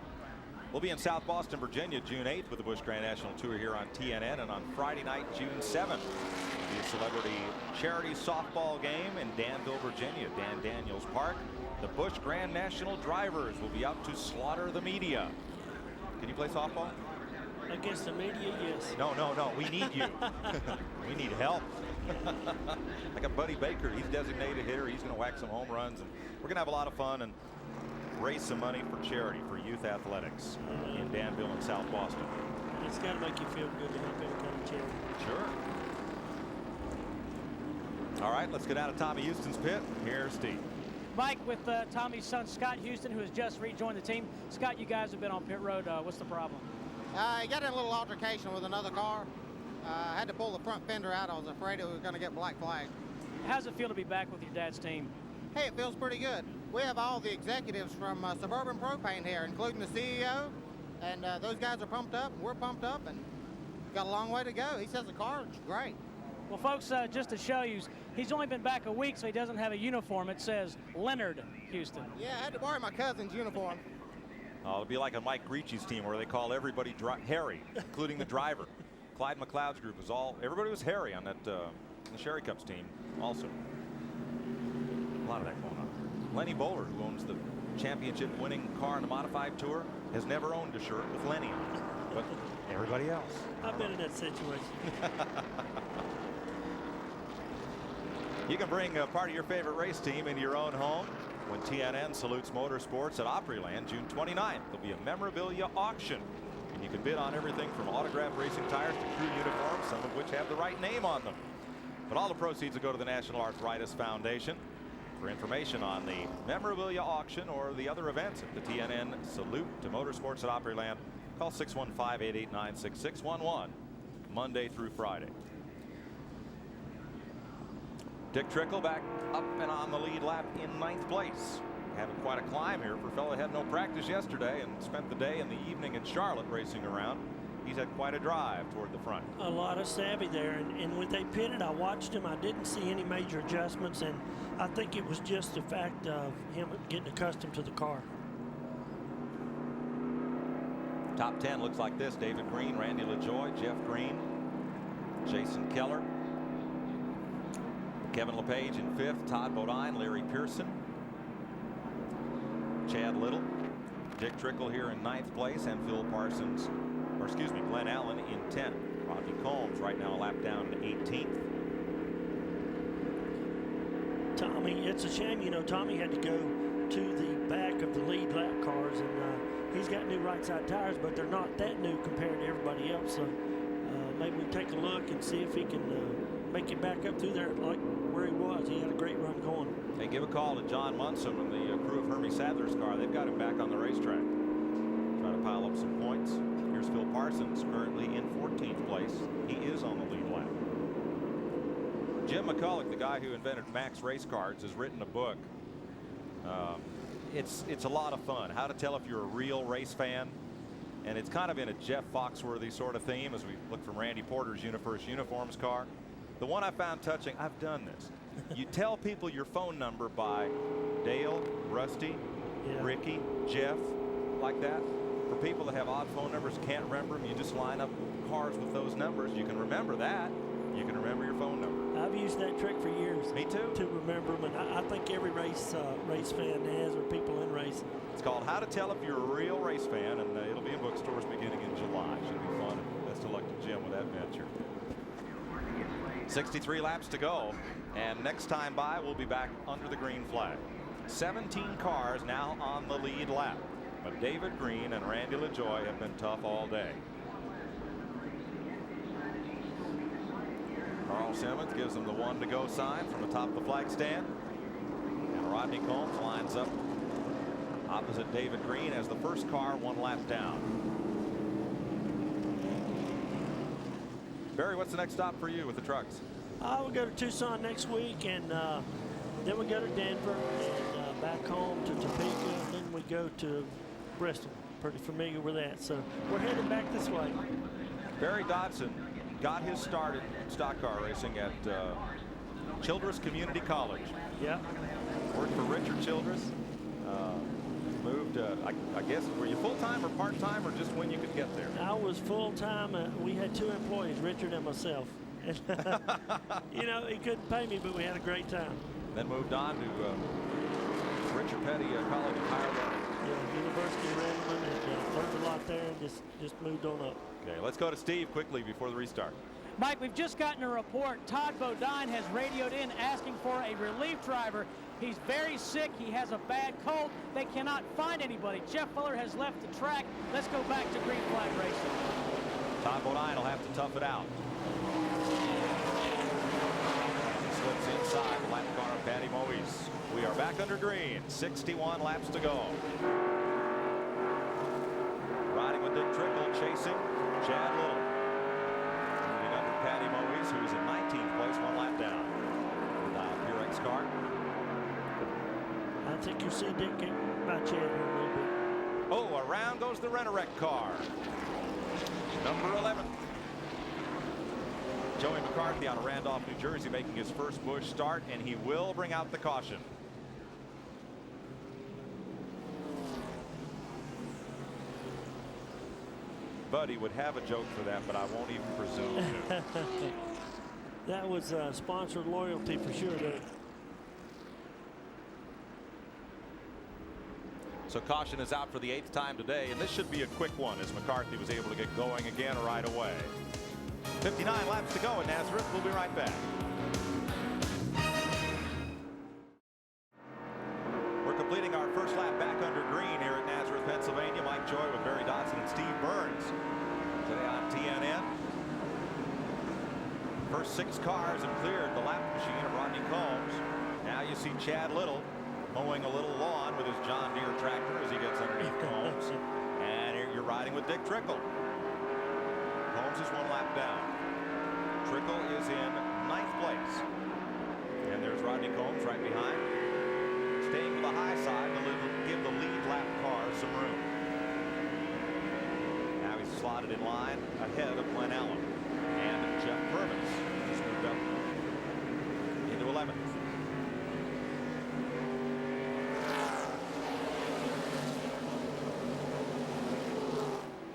We'll be in South Boston, Virginia, June 8th with the Busch Grand National Tour here on TNN. And on Friday night, June 7th, the celebrity charity softball game in Danville, Virginia, Dan Daniels Park. The Busch Grand National drivers will be out to slaughter the media. Can you play softball? Against the media, yes. No, we need you. We need help. I got Buddy Baker. He's designated hitter. He's going to whack some home runs, and we're going to have a lot of fun and raise some money for charity for youth athletics in Danville and South Boston. It's got to make you feel good to help any kind of charity. Sure. All right, let's get out of Tommy Houston's pit. Here's Steve. Mike, with Tommy's son, Scott Houston, who has just rejoined the team. Scott, you guys have been on pit road. What's the problem? He got in a little altercation with another car. I had to pull the front fender out. I was afraid it was going to get black flagged. How's it feel to be back with your dad's team? Hey, it feels pretty good. We have all the executives from Suburban Propane here, including the CEO, and those guys are pumped up, and we're pumped up, and got a long way to go. He says the car is great. Well, folks, just to show you, he's only been back a week, so he doesn't have a uniform. It says Leonard Houston. Yeah, I had to borrow my cousin's uniform. It'll be like a Mike Gricci's team where they call everybody Harry, including the driver. Clyde McLeod's group was everybody was Harry on that the Sherry Cups team also. A lot of that going on. Lenny Bowler, who owns the championship-winning car in the Modified Tour, has never owned a shirt with Lenny on it, but everybody else. I've been in that situation. You can bring a part of your favorite race team into your own home when TNN salutes motorsports at Opryland June 29th. There'll be a memorabilia auction, and you can bid on everything from autographed racing tires to crew uniforms, some of which have the right name on them. But all the proceeds will go to the National Arthritis Foundation. For information on the memorabilia auction or the other events at the TNN Salute to Motorsports at Opryland, call 615-889-6611, Monday through Friday. Dick Trickle back up and on the lead lap in 9th place. Having quite a climb here for a fellow that had no practice yesterday and spent the day and the evening in Charlotte racing around. He's had quite a drive toward the front. A lot of savvy there, and when they pitted, I watched him. I didn't see any major adjustments, and I think it was just the fact of him getting accustomed to the car. Top 10 looks like this: David Green, Randy LaJoie, Jeff Green, Jason Keller, Kevin LePage in 5th, Todd Bodine, Larry Pearson, Chad Little, Dick Trickle here in 9th place, and Phil Parsons, or excuse me, Glenn Allen in 10th. Rodney Combs right now a lap down to 18th. Tommy, it's a shame, you know, Tommy had to go to the back of the lead lap cars, and he's got new right side tires, but they're not that new compared to everybody else. So maybe we take a look and see if he can make it back up through there like where he was. He had a great run going. Hey, give a call to John Munson and the crew of Hermie Sadler's car. They've got him back on the racetrack. Try to pile up some points. Here's Phil Parsons, currently in 14th place. He is on the lead lap. Jim McCulloch, the guy who invented Max race cards, has written a book. It's a lot of fun. How to tell if you're a real race fan. And it's kind of in a Jeff Foxworthy sort of theme as we look from Randy Porter's Universe Uniforms car. The one I found touching, I've done this. You tell people your phone number by Dale, Rusty, Ricky, Jeff, like that. For people that have odd phone numbers, can't remember them, you just line up cars with those numbers. You can remember that. You can remember your phone number. I've used that trick for years. Me too. To remember them, and I think every race fan has, or people in racing. It's called How to Tell If You're a Real Race Fan, and it'll be in bookstores beginning in July. Should be fun. Best of luck to Jim with that venture. 63 laps to go, and next time by we'll be back under the green flag. 17 cars now on the lead lap, but David Green and Randy LaJoie have been tough all day. Carl Simmons gives them the 1 to go sign from the top of the flag stand, and Rodney Combs lines up opposite David Green as the first car 1 lap down. Barry, what's the next stop for you with the trucks? We'll go to Tucson next week, and then we go to Denver, and back home to Topeka, and then we go to Bristol. Pretty familiar with that, so we're headed back this way. Barry Dodson got his start in stock car racing at Childress Community College. Yeah. Worked for Richard Childress. Moved, I guess, were you full-time or part-time, or just when you could get there? I was full-time. We had 2 employees, Richard and myself. You know, he couldn't pay me, but we had a great time. Then moved on to Richard Petty College of Higher Learning. Yeah, University of Randleman, and learned a lot there, and just moved on up. Okay, let's go to Steve quickly before the restart. Mike, we've just gotten a report. Todd Bodine has radioed in asking for a relief driver. He's very sick. He has a bad cold. They cannot find anybody. Jeff Fuller has left the track. Let's go back to green flag racing. Todd Bodine will have to tough it out. He slips inside the lap car of Patty Moise. We are back under green. 61 laps to go. Riding with Dick Trickle, chasing Chad Little. Moving under Patty Moise, who's in 19th place, 1 lap down. The Purex car. I think you see Dick get by Chad here a little bit. Oh, around goes the Rent-A-Wreck car. Number 11. Joey McCarthy out of Randolph, New Jersey, making his first Busch start, and he will bring out the caution. Buddy would have a joke for that, but I won't even presume to. That was sponsored loyalty for sure, Dave. So caution is out for the 8th time today, and this should be a quick one as McCarthy was able to get going again right away. 59 laps to go in Nazareth. We'll be right back. We're completing our first lap back under green here at Nazareth, Pennsylvania. Mike Joy with Barry Dodson and Steve Burns today on TNN. First 6 cars have cleared the lap machine of Rodney Combs. Now you see Chad Little mowing a little lawn with his John Deere tractor as he gets underneath Combs. And here you're riding with Dick Trickle. Combs is 1 lap down. Trickle is in 9th place. And there's Rodney Combs right behind. Staying with the high side to give the lead lap car some room. Now he's slotted in line ahead of Glenn Allen. And Jeff Purvis just moved up into 11th.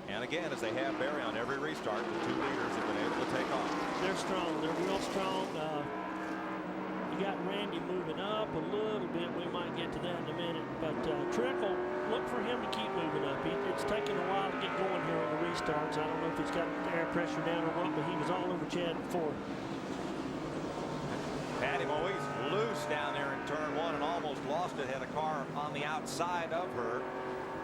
And again, as they have Barry on every restart, the 2 leaders have been able to take off. They're strong. They're real strong. You got Randy moving up a little bit. We might get to that in a minute. But Trickle, look for him to keep moving up. It's taken a while to get going here on the restarts. I don't know if he's got the air pressure down or what, but he was all over Chad before. Patty Moise loose down there in turn 1 and almost lost it. Had a car on the outside of her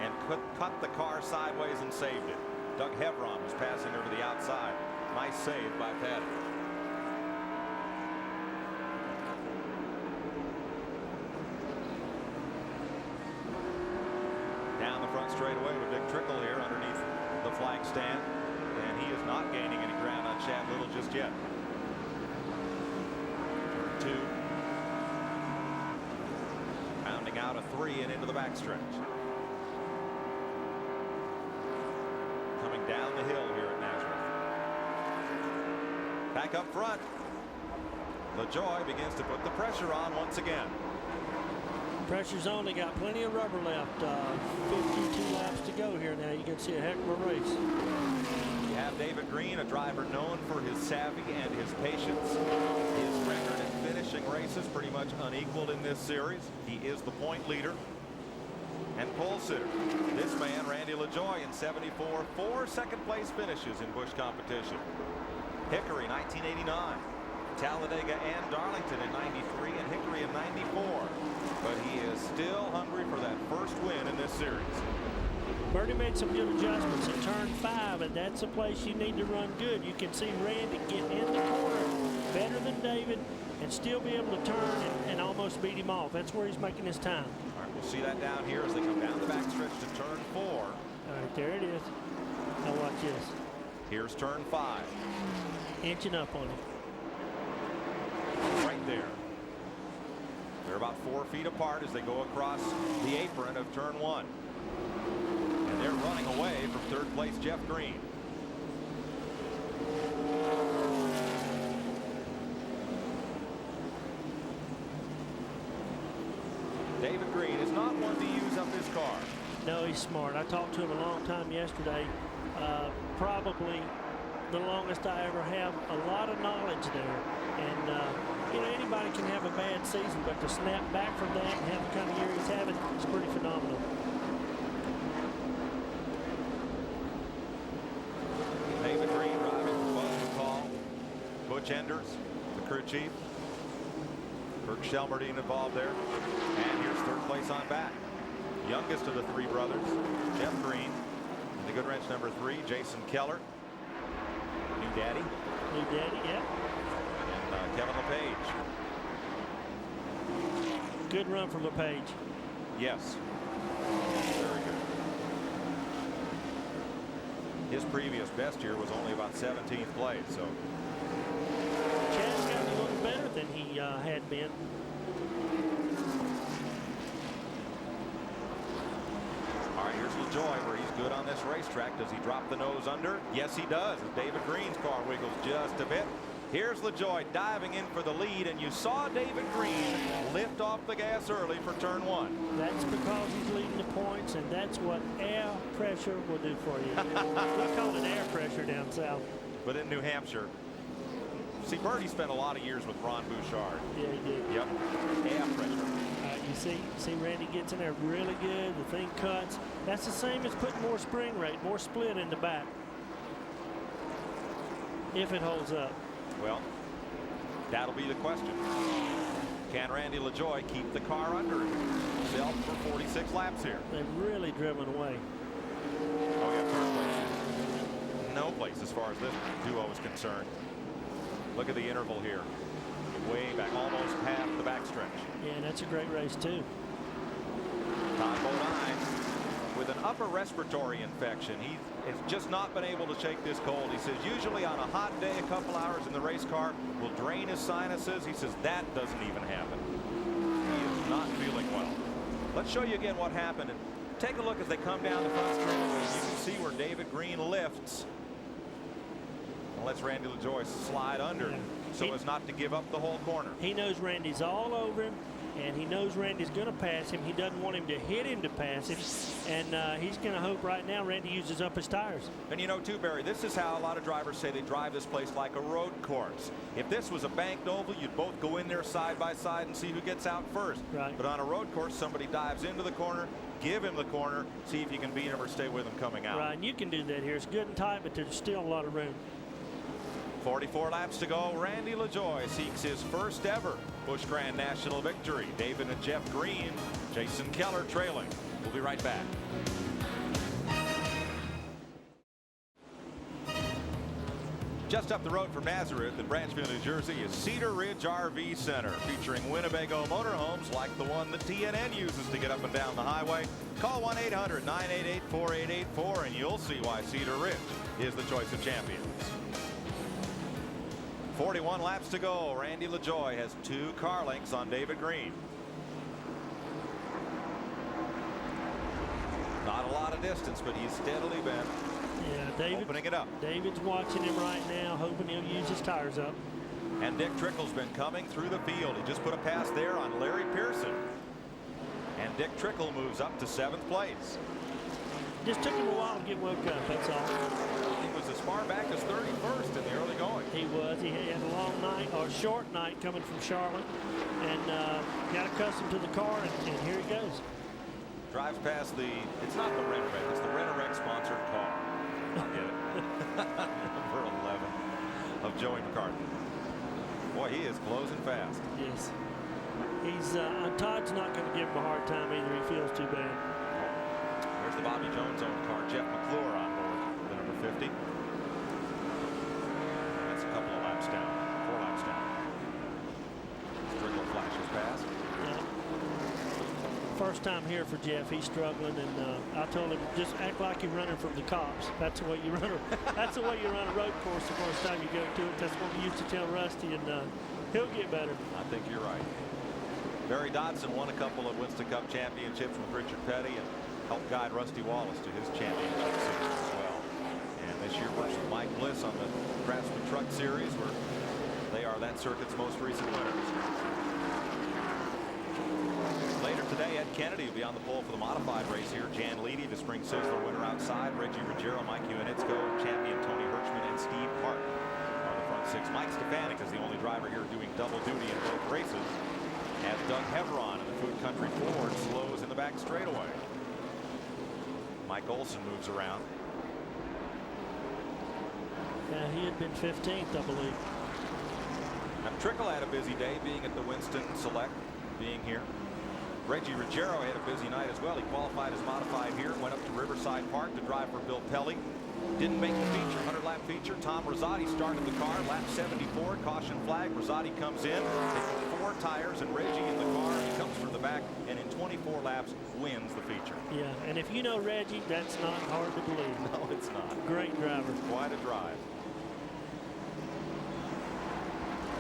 and cut the car sideways and saved it. Doug Hevron was passing her to the outside. Nice save by Patty. Down the front front straightaway with Big Trickle here underneath the flag stand. And he is not gaining any ground on Chad Little just yet. Turn 2. Rounding out a 3 and into the backstretch. Coming down the hill here at Nazareth. Back up front. LaJoie begins to put the pressure on once again. Pressure's on. They got plenty of rubber left. 52 laps to go here now. You can see a heck of a race. You have David Green, a driver known for his savvy and his patience. His record in finishing races pretty much unequaled in this series. He is the point leader and pole sitter. This man, Randy LaJoie, in 74, 4 second-place finishes in Busch competition. Hickory, 1989. Talladega and Darlington in 93 and Hickory in 94. But he is still hungry for that first win in this series. Birdie made some good adjustments in turn 5, and that's a place you need to run good. You can see Randy get in the corner better than David and still be able to turn and almost beat him off. That's where he's making his time. All right, we'll see that down here as they come down the backstretch to turn 4. All right, there it is. Now watch this. Here's turn 5. Inching up on him. Right there. They're about 4 feet apart as they go across the apron of turn 1. And they're running away from third place Jeff Green. David Green is not one to use up his car. No, he's smart. I talked to him a long time yesterday. Probably the longest I ever have. A lot of knowledge there. And, you know, anybody can have a bad season, but to snap back from that and have the kind of year he's having is pretty phenomenal. David Green driving for Buzz McCall, Butch Enders, the crew chief. Kirk Shelmerdine involved there. And here's third place on back. Youngest of the 3 brothers, Jeff Green. And the good wrench number 3, Jason Keller. New daddy. New daddy, yeah. And Kevin LePage. Good run for LePage. Yes. Very good. His previous best year was only about 17th place, so. Chad's gotten a little better than he had been. All right, here's LaJoie, where he's good on this racetrack. Does he drop the nose under? Yes, he does. As David Green's car wiggles just a bit. Here's LaJoie diving in for the lead, and you saw David Green lift off the gas early for turn 1. That's because he's leading the points, and that's what air pressure will do for you. We call it air pressure down south. But in New Hampshire, see, Birdie spent a lot of years with Ron Bouchard. Yeah, he did. Yep, air pressure. You see Randy gets in there really good. The thing cuts. That's the same as putting more spring rate, more split in the back. If it holds up. Well, that'll be the question. Can Randy LaJoie keep the car under himself for 46 laps here? They've really driven away. Oh, yeah, third place. No place as far as this duo is concerned. Look at the interval here. Way back, almost half the backstretch. Yeah, that's a great race, too. Todd Bodine with an upper respiratory infection. He has just not been able to shake this cold. He says usually on a hot day, a couple hours in the race car will drain his sinuses. He says that doesn't even happen. He is not feeling well. Let's show you again what happened. And take a look as they come down the front stretch. You can see where David Green lifts and lets Randy LaJoie slide under so as not to give up the whole corner. He knows Randy's all over him, and he knows Randy's going to pass him. He doesn't want him to hit him to pass him, and he's going to hope right now Randy uses up his tires. And you know, too, Barry, this is how a lot of drivers say they drive this place like a road course. If this was a banked oval, you'd both go in there side by side and see who gets out first. Right. But on a road course, somebody dives into the corner, give him the corner, see if you can beat him or stay with him coming out. Right, and you can do that here. It's good and tight, but there's still a lot of room. 44 laps to go. Randy LaJoie seeks his first ever Busch Grand National victory. David and Jeff Green, Jason Keller trailing. We'll be right back. Just up the road from Nazareth in Branchville, New Jersey is Cedar Ridge RV Center, featuring Winnebago motorhomes like the one that TNN uses to get up and down the highway. Call 1-800-988-4884 and you'll see why Cedar Ridge is the choice of champions. 41 laps to go. Randy LaJoie has 2 car lengths on David Green. Not a lot of distance, but he's steadily been opening it up. David's watching him right now, hoping he'll use his tires up. And Dick Trickle's been coming through the field. He just put a pass there on Larry Pearson. And Dick Trickle moves up to 7th place. Just took him a while to get woke up, that's all. He was as far back as 31st in the early going. He was. He had a long night, or a short night coming from Charlotte, and got accustomed to the car, and here he goes. Drives past it's not the Renorex, it's the Renorex sponsored car. I'll get it. Number 11 of Joey McCarthy. Boy, he is closing fast. Yes. He's Todd's not going to give him a hard time either. He feels too bad. There's the Bobby Jones owned car. Jeff McClure on board, the number 50. That's a couple of laps down, 4 laps down. Strickle flashes past. First time here for Jeff. He's struggling, and I told him just act like you're running from the cops. That's the way you run. That's the way you run a road course the first time you go to it. That's what we used to tell Rusty, and he'll get better. I think you're right. Barry Dodson won a couple of Winston Cup championships with Richard Petty and helped guide Rusty Wallace to his championship season as well. And this year works with Mike Bliss on the Craftsman Truck Series, where they are that circuit's most recent winners. Later today, Ed Kennedy will be on the pole for the modified race here. Jan Leedy, the Spring Sizzler winner outside. Reggie Ruggiero, Mike Ioannitsko, champion Tony Hirschman, and Steve Park are the front 6. Mike Stefanik is the only driver here doing double duty in both races, as Doug Hevron in the Food Country Ford slows in the back straightaway. Mike Olson moves around. Yeah, he had been 15th, I believe. Now, Trickle had a busy day being at the Winston Select, being here. Reggie Ruggiero had a busy night as well. He qualified as modified here, went up to Riverside Park to drive for Bill Pelly. Didn't make the feature, 100-lap feature. Tom Rosati started the car, lap 74, caution flag. Rosati comes in, takes 4 tires, and Reggie in the car. He comes from the back, and in 24 laps, wins the feature. Yeah, and if you know Reggie, that's not hard to believe. No, it's not. Great driver. Quite a drive.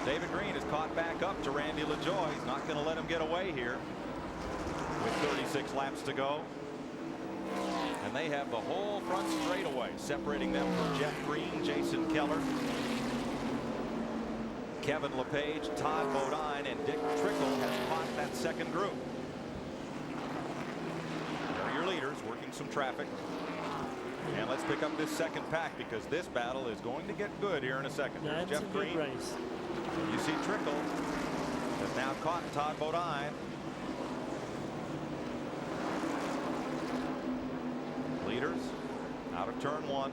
David Green is caught back up to Randy LaJoie. He's not going to let him get away here with 36 laps to go. And they have the whole front straightaway separating them from Jeff Green, Jason Keller, Kevin LePage, Todd Bodine, and Dick Trickle has caught that second group. There are your leaders working some traffic. And let's pick up this second pack, because this battle is going to get good here in a second. There's That's Jeff a good Green. race. You see Trickle has now caught Todd Bodine. Leaders out of turn 1.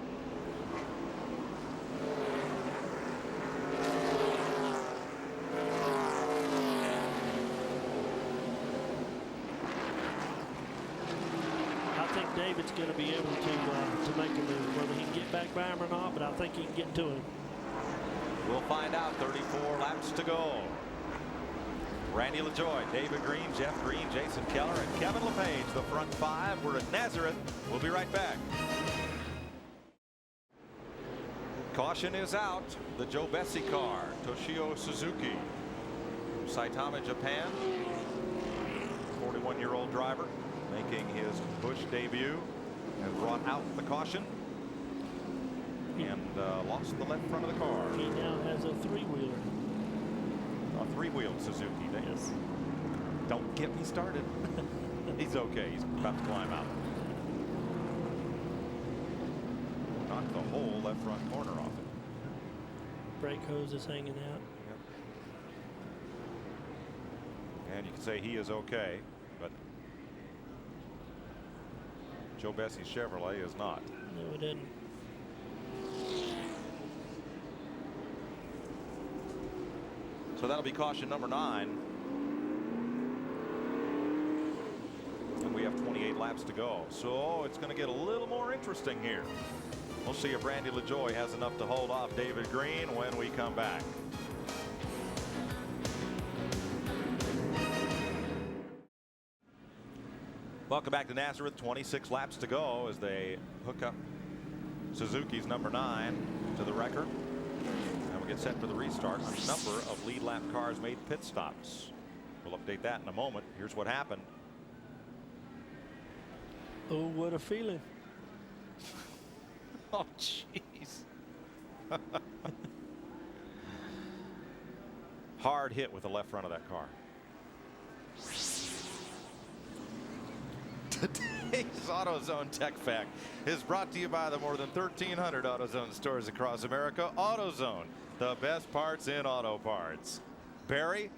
I think David's going to be able to make a move, whether he can get back by him or not, but I think he can get to him. We'll find out. 34 laps to go. Randy LaJoie, David Green, Jeff Green, Jason Keller, and Kevin LePage, the front 5. We're at Nazareth. We'll be right back. Caution is out. The Joe Bessie car, Toshio Suzuki from Saitama, Japan. 41-year-old driver making his Busch debut, has brought out the caution and lost the left front of the car. He now has a 3-wheeler. A 3-wheeled Suzuki. Yes. Don't get me started. He's okay. He's about to climb out. Knocked the whole left front corner off it. Brake hose is hanging out. Yep. And you can say he is okay, but Joe Bessie's Chevrolet is not. No, it didn't. So that'll be caution number 9. And we have 28 laps to go. So it's going to get a little more interesting here. We'll see if Randy LaJoie has enough to hold off David Green when we come back. Welcome back to Nazareth. 26 laps to go as they hook up Suzuki's number 9 to the record. And we'll get set for the restart. A number of lead lap cars made pit stops. We'll update that in a moment. Here's what happened. Oh, what a feeling. Oh, jeez. Hard hit with the left front of that car. Today's AutoZone Tech Fact is brought to you by the more than 1,300 AutoZone stores across America. AutoZone, the best parts in auto parts. Barry?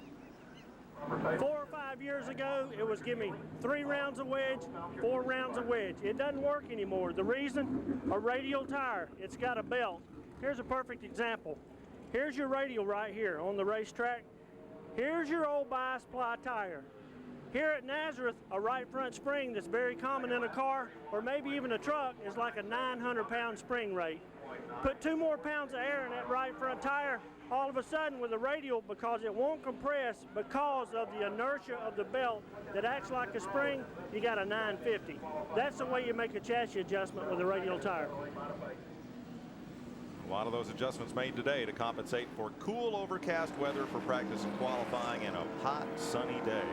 4 or 5 years ago, it was give me 3 rounds of wedge, 4 rounds of wedge. It doesn't work anymore. The reason, a radial tire. It's got a belt. Here's a perfect example. Here's your radial right here on the racetrack. Here's your old bi-ply tire. Here at Nazareth, a right front spring that's very common in a car or maybe even a truck is like a 900-pound spring rate. Put 2 more pounds of air in that right front tire, all of a sudden with a radial, because it won't compress because of the inertia of the belt that acts like a spring, you got a 950. That's the way you make a chassis adjustment with a radial tire. A lot of those adjustments made today to compensate for cool overcast weather for practice and qualifying and a hot sunny day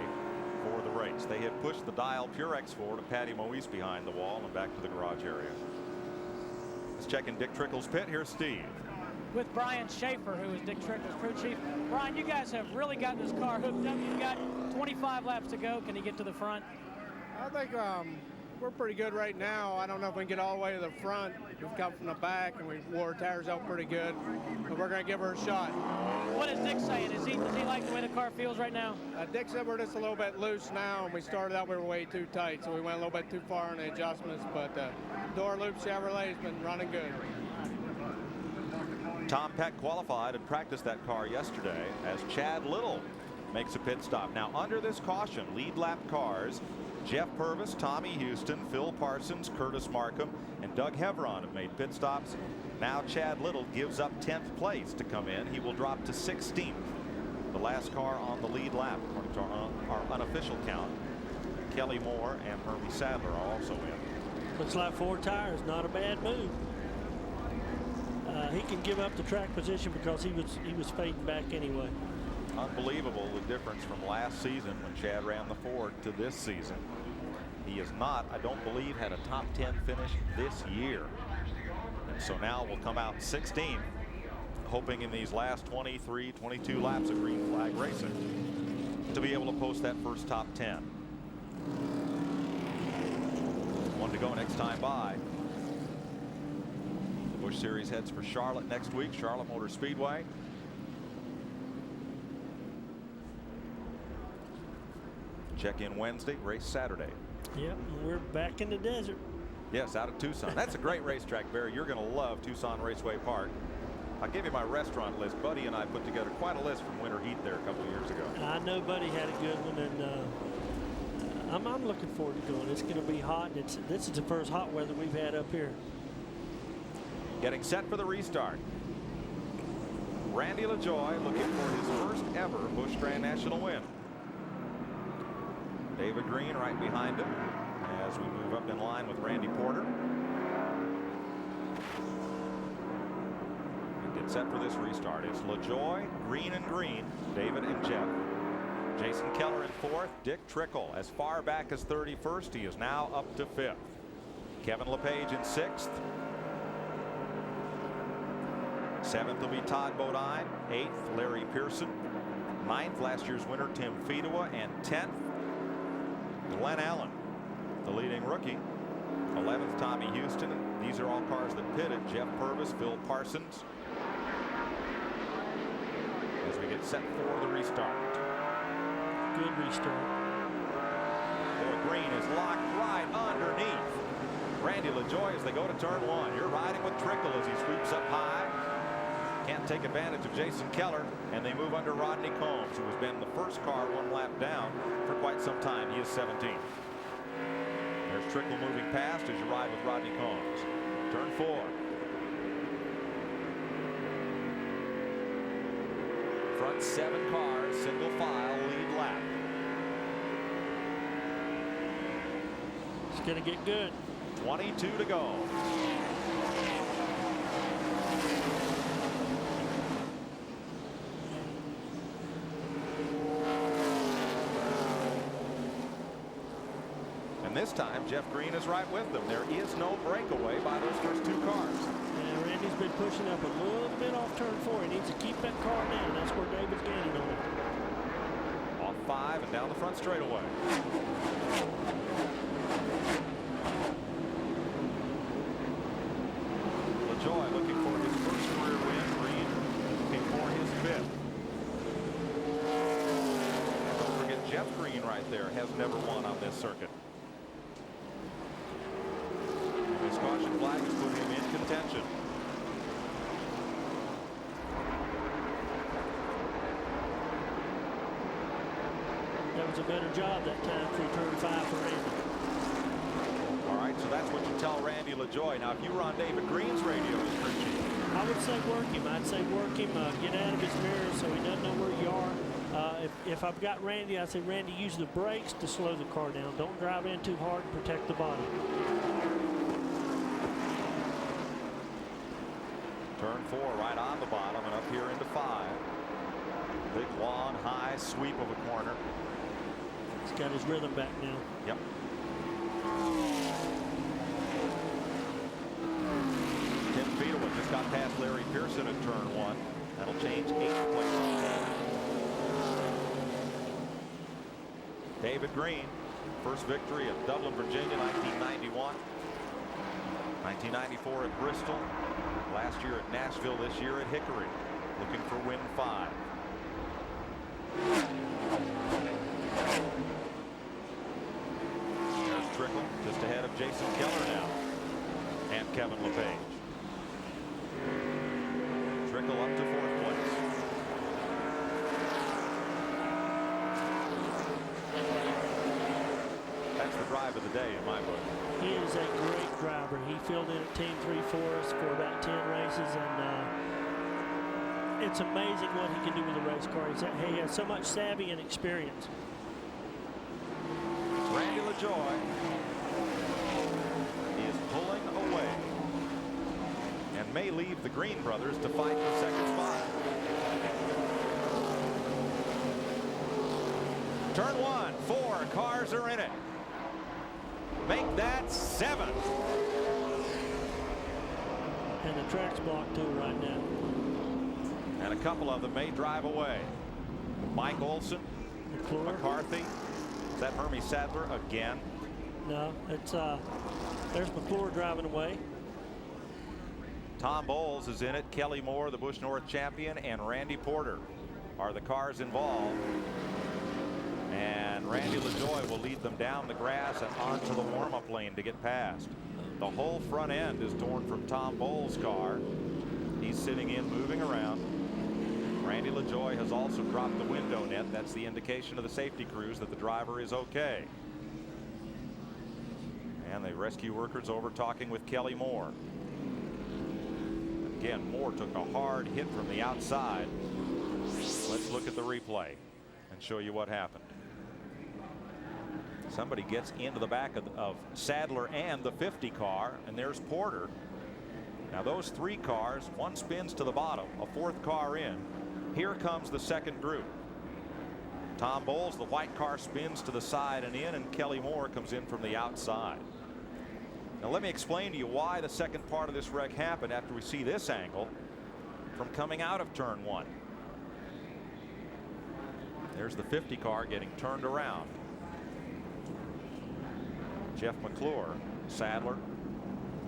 for the race. They had pushed the dial Pure X4 to Patty Moise behind the wall and back to the garage area. Let's check in Dick Trickle's pit. Here's Steve. With Brian Schaefer, who is Dick Trickle's crew chief. Brian, you guys have really got this car hooked up. You've got 25 laps to go. Can you get to the front? I think we're pretty good right now. I don't know if we can get all the way to the front. We've come from the back and we wore our tires out pretty good, but we're going to give her a shot. What is Dick saying? Does he like the way the car feels right now? Dick said we're just a little bit loose now, and we started out we were way too tight, so we went a little bit too far in the adjustments, but door loop Chevrolet has been running good. Tom Peck qualified and practiced that car yesterday as Chad Little makes a pit stop. Now under this caution, lead lap cars, Jeff Purvis, Tommy Houston, Phil Parsons, Curtis Markham, and Doug Hevron have made pit stops. Now Chad Little gives up 10th place to come in. He will drop to 16th. The last car on the lead lap, according to our unofficial count. Kelly Moore and Hermie Sadler are also in. Looks like 4 tires, not a bad move. He can give up the track position because he was fading back anyway. Unbelievable the difference from last season when Chad ran the Ford to this season. He has not, I don't believe, had a top 10 finish this year. And so now will come out 16th, hoping in these last 23, 22 laps of green flag racing to be able to post that first top 10. One to go next time by. The Busch Series heads for Charlotte next week, Charlotte Motor Speedway. Check in Wednesday, race Saturday. Yep, we're back in the desert. Yes, out of Tucson. That's a great racetrack, Barry. You're going to love Tucson Raceway Park. I'll give you my restaurant list. Buddy and I put together quite a list from Winter Heat there a couple of years ago. I know Buddy had a good one, and I'm looking forward to going. It's going to be hot, and this is the first hot weather we've had up here. Getting set for the restart. Randy LaJoie looking for his first ever Busch Grand National win. David Green right behind him as we move up in line with Randy Porter. And get set for this restart. It's LaJoie, Green and Green, David and Jeff. Jason Keller in 4th, Dick Trickle as far back as 31st. He is now up to 5th. Kevin LePage in 6th. 7th will be Todd Bodine. 8th, Larry Pearson. 9th, last year's winner, Tim Fedewa. And 10th, Glenn Allen, the leading rookie. 11th, Tommy Houston. These are all cars that pitted. Jeff Purvis, Phil Parsons. As we get set for the restart. Good restart. Boy, Green is locked right underneath Randy LaJoie as they go to turn 1. You're riding with Trickle as he sweeps up high. Can't take advantage of Jason Keller, and they move under Rodney Combs, who has been the first car 1 lap down for quite some time. He is 17th. There's Trickle moving past as you ride with Rodney Combs. Turn 4. front 7 cars, single file lead lap. It's going to get good. 22 to go. And this time, Jeff Green is right with them. There is no breakaway by those first 2 cars. Yeah, Randy's been pushing up a little bit off turn 4. He needs to keep that car down. That's where David's gaining on him. Off 5 and down the front straightaway. LaJoie looking for his first career win. Green looking for his 5th. And don't forget, Jeff Green right there has never won on this circuit. His caution flag has put him in contention. That was a better job that time through turn 5 for Randy. All right, so that's what you tell Randy LaJoie. Now, if you were on David Green's radio, Mr. Chief, I would say work him. I'd say work him. Get out of his mirror so he doesn't know where you are. If I've got Randy, I'd say, Randy, use the brakes to slow the car down. Don't drive in too hard and protect the body. turn 4 right on the bottom and up here into 5. Big, long, high sweep of a corner. He's got his rhythm back now. Yep. Tim Fiedlewood just got past Larry Pearson at turn 1. That'll change 8 places. David Green, first victory at Dublin, Virginia, 1991. 1994 at Bristol. Last year at Nashville, this year at Hickory. Looking for win 5. There's Trickle just ahead of Jason Keller now. And Kevin LePage. Trickle up to 4th place. That's the drive of the day in my book. He is a great driver. He filled in at Team 3 for us for about 10 races, and it's amazing what he can do with a race car. He has so much savvy and experience. Randy LaJoie is pulling away and may leave the Green brothers to fight for second spot. Turn 1, 4 cars are in it. Make that 7. And the track's blocked too right now. And a couple of them may drive away. Mike Olson, McCarthy. Is that Hermie Sadler again? No, it's there's McClure driving away. Tom Bowles is in it. Kelly Moore, the Busch North champion, and Randy Porter are the cars involved. And Randy LaJoie will lead them down the grass and onto the warm-up lane to get past. The whole front end is torn from Tom Bowles' car. He's sitting in, moving around. Randy LaJoie has also dropped the window net. That's the indication of the safety crews that the driver is okay. And the rescue workers over talking with Kelly Moore. Again, Moore took a hard hit from the outside. Let's look at the replay and show you what happened. Somebody gets into the back of Sadler and the 50 car, and there's Porter. Now those 3 cars, one spins to the bottom, a 4th car in. Here comes the second group. Tom Bowles, the white car, spins to the side and in, and Kelly Moore comes in from the outside. Now let me explain to you why the second part of this wreck happened after we see this angle from coming out of turn 1. There's the 50 car getting turned around. Jeff McClure, Sadler.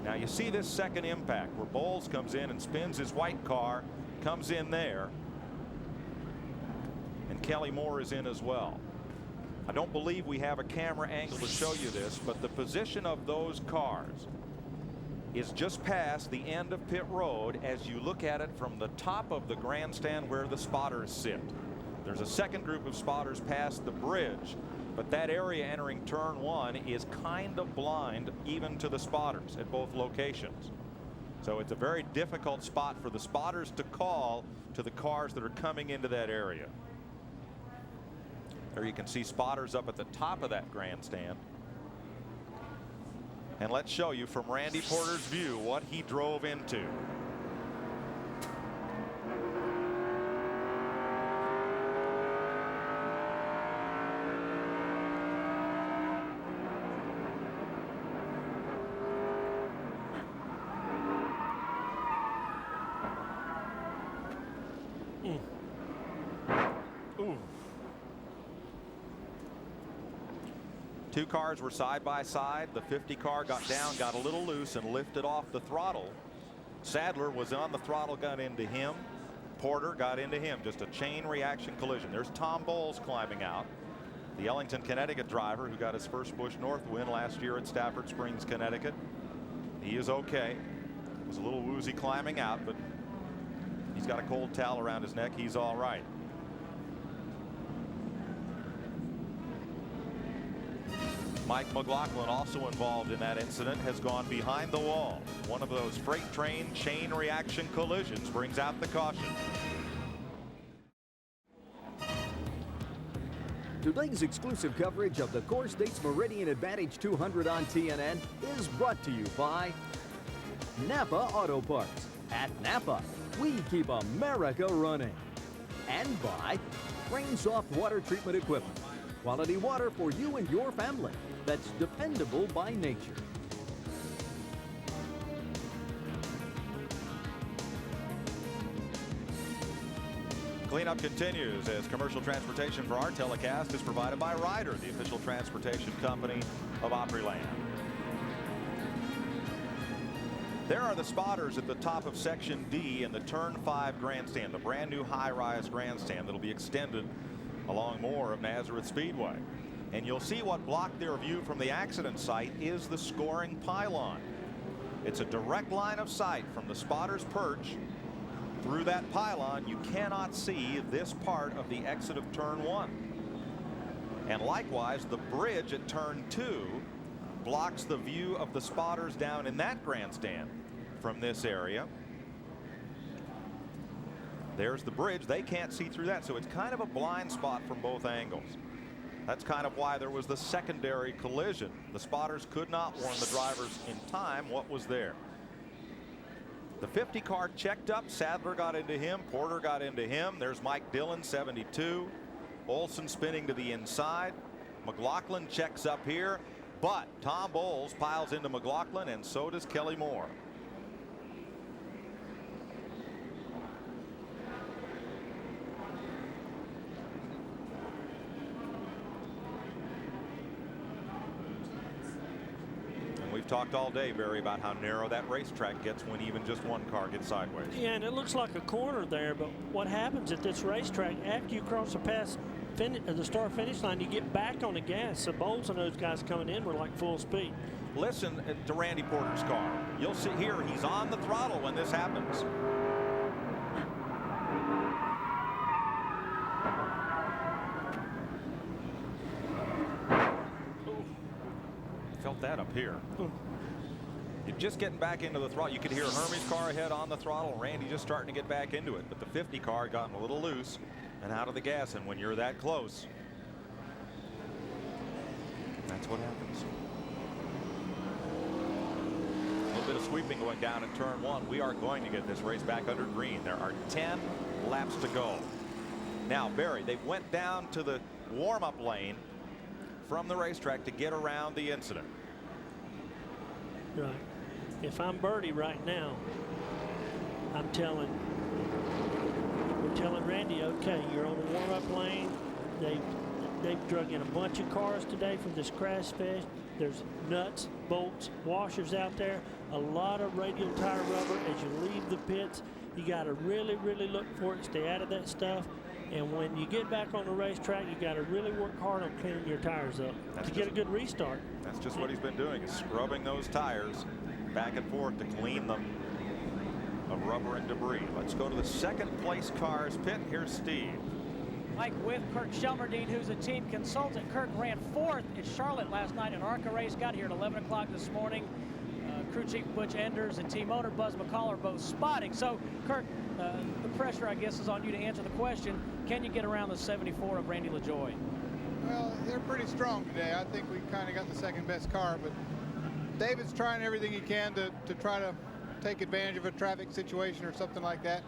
Now you see this second impact where Bowles comes in and spins his white car, comes in there, and Kelly Moore is in as well. I don't believe we have a camera angle to show you this, but the position of those cars is just past the end of pit road as you look at it from the top of the grandstand where the spotters sit. There's a second group of spotters past the bridge, but that area entering turn 1 is kind of blind even to the spotters at both locations. So it's a very difficult spot for the spotters to call to the cars that are coming into that area. There you can see spotters up at the top of that grandstand. And let's show you from Randy Porter's view what he drove into. Ooh. Two cars were side by side. The 50 car got down, got a little loose, and lifted off the throttle. Sadler was on the throttle, got into him. Porter got into him. Just a chain reaction collision. There's Tom Bowles climbing out, the Ellington, Connecticut driver who got his first Busch North win last year at Stafford Springs, Connecticut. He is okay. Was a little woozy climbing out, but he's got a cold towel around his neck. He's all right. Mike McLaughlin, also involved in that incident, has gone behind the wall. One of those freight train chain reaction collisions brings out the caution. Today's exclusive coverage of the Course Dates Meridian Advantage 200 on TNN is brought to you by Napa Auto Parts. At Napa, we keep America running. And by Rain Soft Water Treatment Equipment. Quality water for you and your family that's dependable by nature. Cleanup continues as commercial transportation for our telecast is provided by Ryder, the official transportation company of Opryland. There are the spotters at the top of Section D in the Turn 5 grandstand, the brand new high-rise grandstand that'll be extended along more of Nazareth Speedway. And you'll see what blocked their view from the accident site is the scoring pylon. It's a direct line of sight from the spotter's perch through that pylon. You cannot see this part of the exit of Turn 1. And likewise, the bridge at Turn 2 blocks the view of the spotters down in that grandstand from this area. There's the bridge. They can't see through that, so it's kind of a blind spot from both angles. That's kind of why there was the secondary collision. The spotters could not warn the drivers in time what was there. The 50 car checked up. Sadler got into him. Porter got into him. There's Mike Dillon, 72. Olson spinning to the inside. McLaughlin checks up here, but Tom Bowles piles into McLaughlin, and so does Kelly Moore. We've talked all day, Barry, about how narrow that racetrack gets when even just one car gets sideways. Yeah, and it looks like a corner there, but what happens at this racetrack, after you cross the start finish line, you get back on the gas. So Bowles and those guys coming in were like full speed. Listen to Randy Porter's car. You'll see here he's on the throttle when this happens. Felt that up here. You're just getting back into the throttle. You could hear Hermie's car ahead on the throttle. Randy just starting to get back into it. But the 50 car gotten a little loose and out of the gas. And when you're that close, that's what happens. A little bit of sweeping going down in Turn 1. We are going to get this race back under green. There are 10 laps to go. Now, Barry, they went down to the warm-up lane from the racetrack to get around the incident. Right. If I'm Birdie right now, we're telling Randy, okay, you're on the warm-up lane. They've drug in a bunch of cars today from this crash fest. There's nuts, bolts, washers out there, a lot of radial tire rubber. As you leave the pits, you got to really, really look for it, stay out of that stuff. And when you get back on the racetrack, you got to really work hard on cleaning your tires up to get a good restart. That's just what he's been doing, is scrubbing those tires back and forth to clean them of rubber and debris. Let's go to the second place cars pit. Here's Steve. Mike with Kirk Shelmerdine, who's a team consultant. Kirk ran 4th at Charlotte last night. An ARCA race got here at 11 o'clock this morning. crew chief Butch Enders and team owner Buzz McCall are both spotting. So, Kirk, the pressure, I guess, is on you to answer the question, can you get around the 74 of Randy LaJoie? Well, they're pretty strong today. I think we kind of got the second best car, but David's trying everything he can to try to take advantage of a traffic situation or something like that.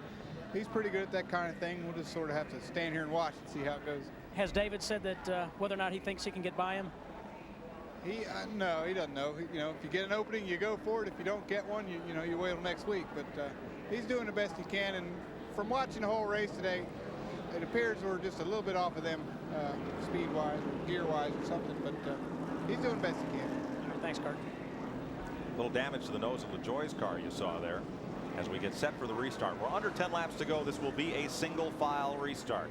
He's pretty good at that kind of thing. We'll just sort of have to stand here and watch and see how it goes. Has David said that whether or not he thinks he can get by him? No, he doesn't know. You know, if you get an opening, you go for it. If you don't get one, you wait till next week. But he's doing the best he can. And from watching the whole race today, it appears we're just a little bit off of them speed-wise or gear-wise or something. But he's doing the best he can. All right, thanks, Kirk. A little damage to the nose of LaJoie's car you saw there as we get set for the restart. We're under 10 laps to go. This will be a single file restart.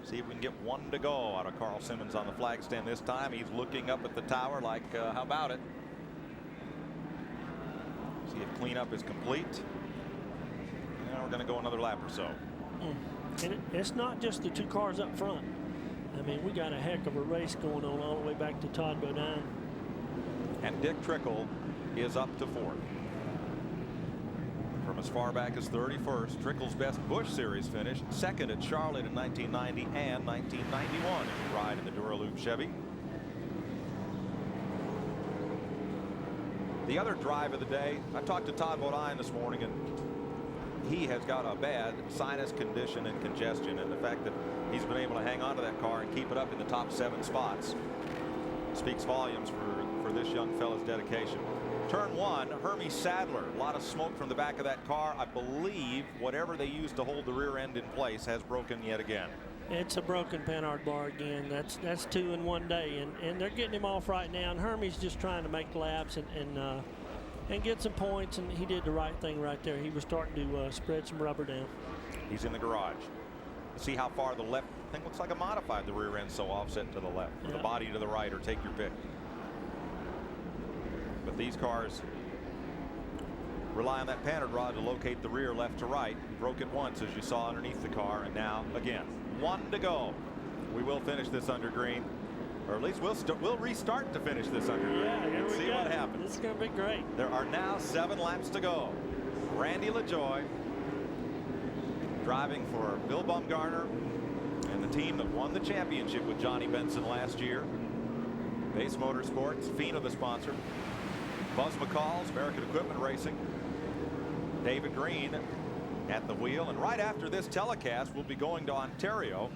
See if we can get one to go out of Carl Simmons on the flag stand this time. He's looking up at the tower like, how about it? See if cleanup is complete. And we're going to go another lap or so. And it's not just the two cars up front. I mean, we got a heck of a race going on all the way back to Todd Bodine. And Dick Trickle is up to fourth. From as far back as 31st, Trickle's best Busch Series finish, second at Charlotte in 1990 and 1991 if you ride in the Duraloop Chevy. The other drive of the day, I talked to Todd Bodine this morning, and he has got a bad sinus condition and congestion, and the fact that he's been able to hang on to that car and keep it up in the top 7 spots speaks volumes for this young fella's dedication. Turn 1, Hermie Sadler. A lot of smoke from the back of that car. I believe whatever they used to hold the rear end in place has broken yet again. It's a broken Panhard bar again. That's 2 in one day, and they're getting him off right now. And Hermie's just trying to make laps and get some points, and he did the right thing right there. He was starting to spread some rubber down. He's in the garage. See how far the left thing looks like a modified. The rear end so offset to the left, or the body to the right, or take your pick. But these cars rely on that Panhard rod to locate the rear left to right. Broke it once, as you saw underneath the car, and now again. 1 to go. We will finish this under green, or at least we'll restart to finish this under green. Yeah, here we see go. what happens. This is going to be great. There are now 7 laps to go. Randy LaJoie driving for Bill Bumgarner and the team that won the championship with Johnny Benson last year. Base Motorsports, FINA the sponsor. Buzz McCall's American Equipment Racing. David Green at the wheel. And right after this telecast, we'll be going to Ontario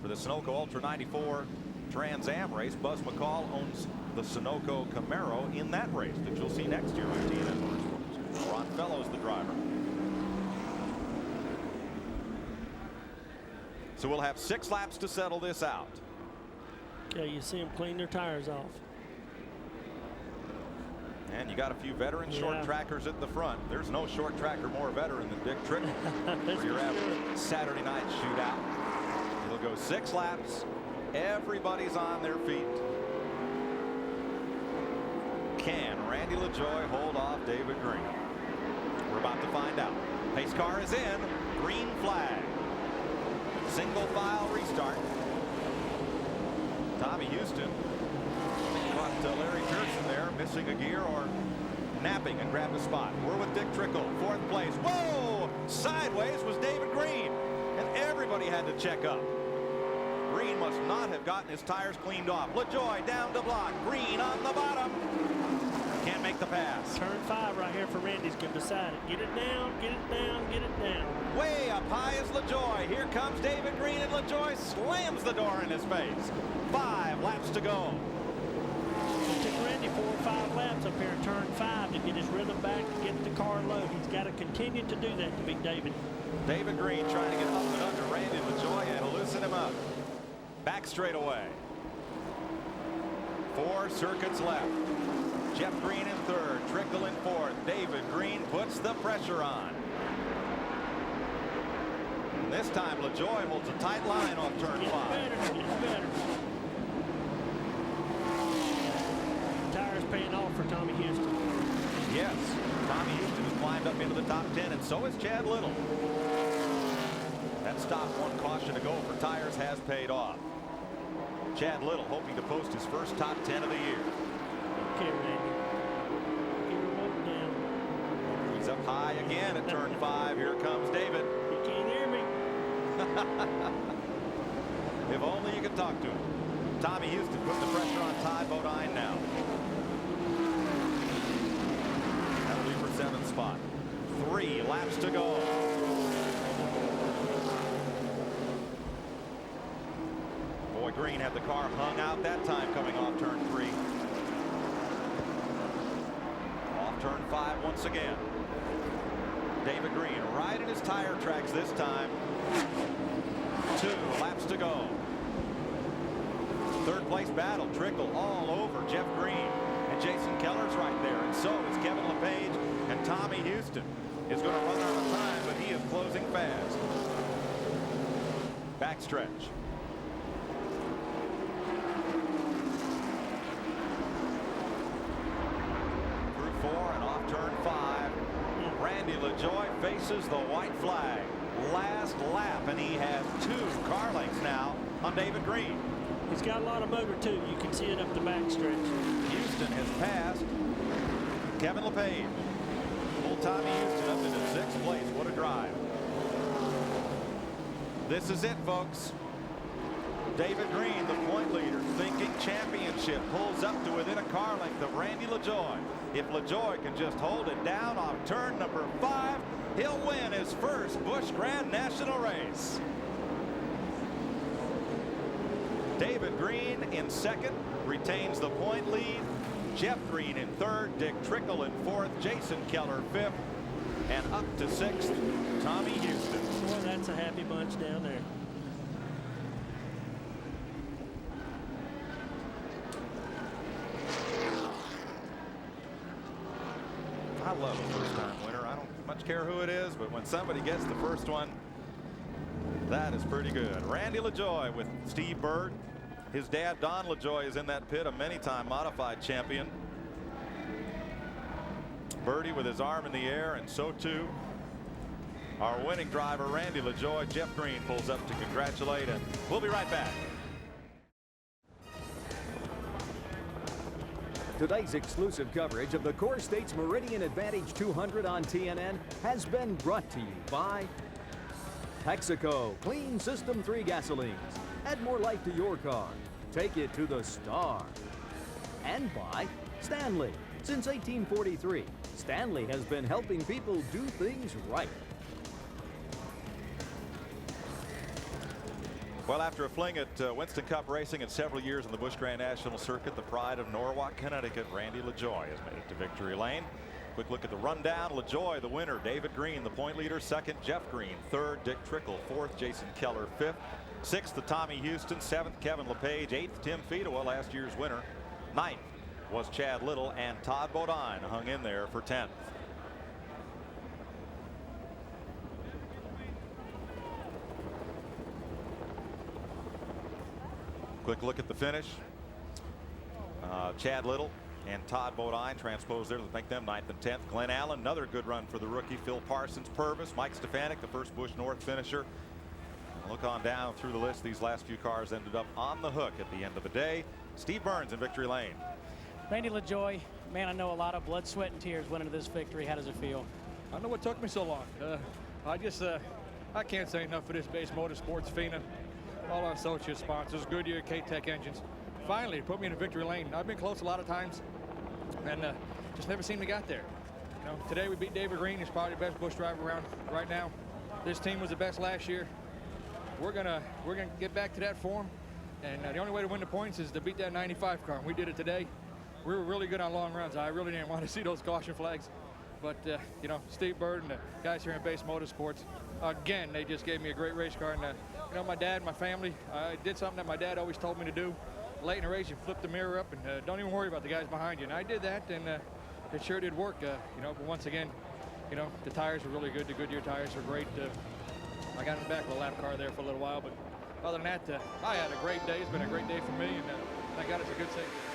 for the Sunoco Ultra 94 Trans Am race. Buzz McCall owns the Sunoco Camaro in that race that you'll see next year on TNN Motorsports. Ron Fellows the driver. So we'll have 6 laps to settle this out. Yeah, you see them clean their tires off. And you got a few veteran short trackers at the front. There's no short tracker more veteran than Dick Trickle for your average Saturday night shootout. It'll go 6 laps. Everybody's on their feet. Can Randy LaJoie hold off David Green? We're about to find out. Pace car is in. Green flag. Single file restart. Tommy Houston caught Larry Pearson there missing a gear or napping and grabbed a spot. We're with Dick Trickle, 4th place. Whoa! Sideways was David Green, and everybody had to check up. Green must not have gotten his tires cleaned off. LaJoie down to block. Green on the bottom. Can't make the pass. Turn 5 right here for Randy's going to decide it. Get it down, get it down, get it down. Way up high is LaJoie. Here comes David Green, and LaJoie slams the door in his face. 5 laps to go. It took Randy 4 or 5 laps up here in turn 5 to get his rhythm back, to get the car low. He's got to continue to do that to beat David. David Green trying to get up and under Randy LaJoie and loosen him up. Back straight away. 4 circuits left. Jeff Green in 3rd, Trickle in 4th. David Green puts the pressure on. And this time LaJoie holds a tight line off turn 5. Getting better. Tires paying off for Tommy Houston. Yes, Tommy Houston has climbed up into the top 10, and so has Chad Little. That stop 1 caution to go for tires has paid off. Chad Little hoping to post his first top 10 of the year. Okay, Randy. Get her up and down. again at turn 5. Here comes David. You can't hear me. If only you could talk to him. Tommy Houston putting the pressure on Todd Bodine now. That'll be for 7th spot. 3 laps to go. Boy, Green had the car hung out that time coming off turn 3. Off turn 5 once again. David Green right in his tire tracks this time. 2 laps to go. 3rd place battle. Trickle all over Jeff Green. And Jason Keller's right there. And so is Kevin LePage. And Tommy Houston is going to run out of time, but he is closing fast. Backstretch. Through 4 and off turn 5. Randy LaJoie faces the white flag. Last lap, and he has 2 car lengths now on David Green. He's got a lot of motor too. You can see it up the backstretch. Houston has passed Kevin LePage. Old Tommy Houston up into 6th place. What a drive. This is it, folks. David Green, the point leader, thinking championship, pulls up to within a car length of Randy LaJoie. If LaJoie can just hold it down off turn number 5, he'll win his first Busch Grand National race. David Green in 2nd, retains the point lead. Jeff Green in 3rd, Dick Trickle in 4th, Jason Keller 5th, and up to 6th, Tommy Houston. Well, that's a happy bunch down there. I love a first-time winner. I don't much care who it is, but when somebody gets the first one, that is pretty good. Randy LaJoie with Steve Bird. His dad, Don LaJoie, is in that pit, a many-time modified champion. Birdie with his arm in the air, and so too our winning driver, Randy LaJoie. Jeff Green pulls up to congratulate, and we'll be right back. Today's exclusive coverage of the Core States Meridian Advantage 200 on TNN has been brought to you by Texaco Clean System 3 gasolines. Add more life to your car. Take it to the star. And by Stanley. Since 1843, Stanley has been helping people do things right. Well, after a fling at Winston Cup Racing and several years in the Busch Grand National Circuit, the pride of Norwalk, Connecticut, Randy LaJoie has made it to victory lane. Quick look at the rundown. LaJoie, the winner. David Green, the point leader. 2nd, Jeff Green. 3rd, Dick Trickle. 4th, Jason Keller. 5th. 6th, the Tommy Houston. 7th, Kevin LePage. 8th, Tim Fedewa, last year's winner. 9th was Chad Little, and Todd Bodine hung in there for 10th. Quick look at the finish. Chad Little and Todd Bodine transposed there to make them 9th and 10th. Glenn Allen, another good run for the rookie. Phil Parsons, Purvis, Mike Stefanik, the first Busch North finisher. And look on down through the list. These last few cars ended up on the hook at the end of the day. Steve Burns in victory lane. Randy LaJoie, man, I know a lot of blood, sweat, and tears went into this victory. How does it feel? I know what took me so long. I can't say enough for this Base Motorsports, FINA, all our associate sponsors, Goodyear, K-Tech Engines. Finally, put me in a victory lane. I've been close a lot of times, and just never seemed to get there. You know, today we beat David Green. He's probably the best Busch driver around right now. This team was the best last year. We're gonna get back to that form, and the only way to win the points is to beat that 95 car. And we did it today. We were really good on long runs. I really didn't want to see those caution flags, but you know, Steve Bird and the guys here in Base Motorsports, again, they just gave me a great race car. And you know, my dad, my family, I did something that my dad always told me to do. Late in the race, you flip the mirror up and don't even worry about the guys behind you. And I did that, and it sure did work. You know, but once again, you know, the tires were really good. The Goodyear tires were great. I got in the back of a lap car there for a little while, but other than that, I had a great day. It's been a great day for me, and thank God it's a good safety.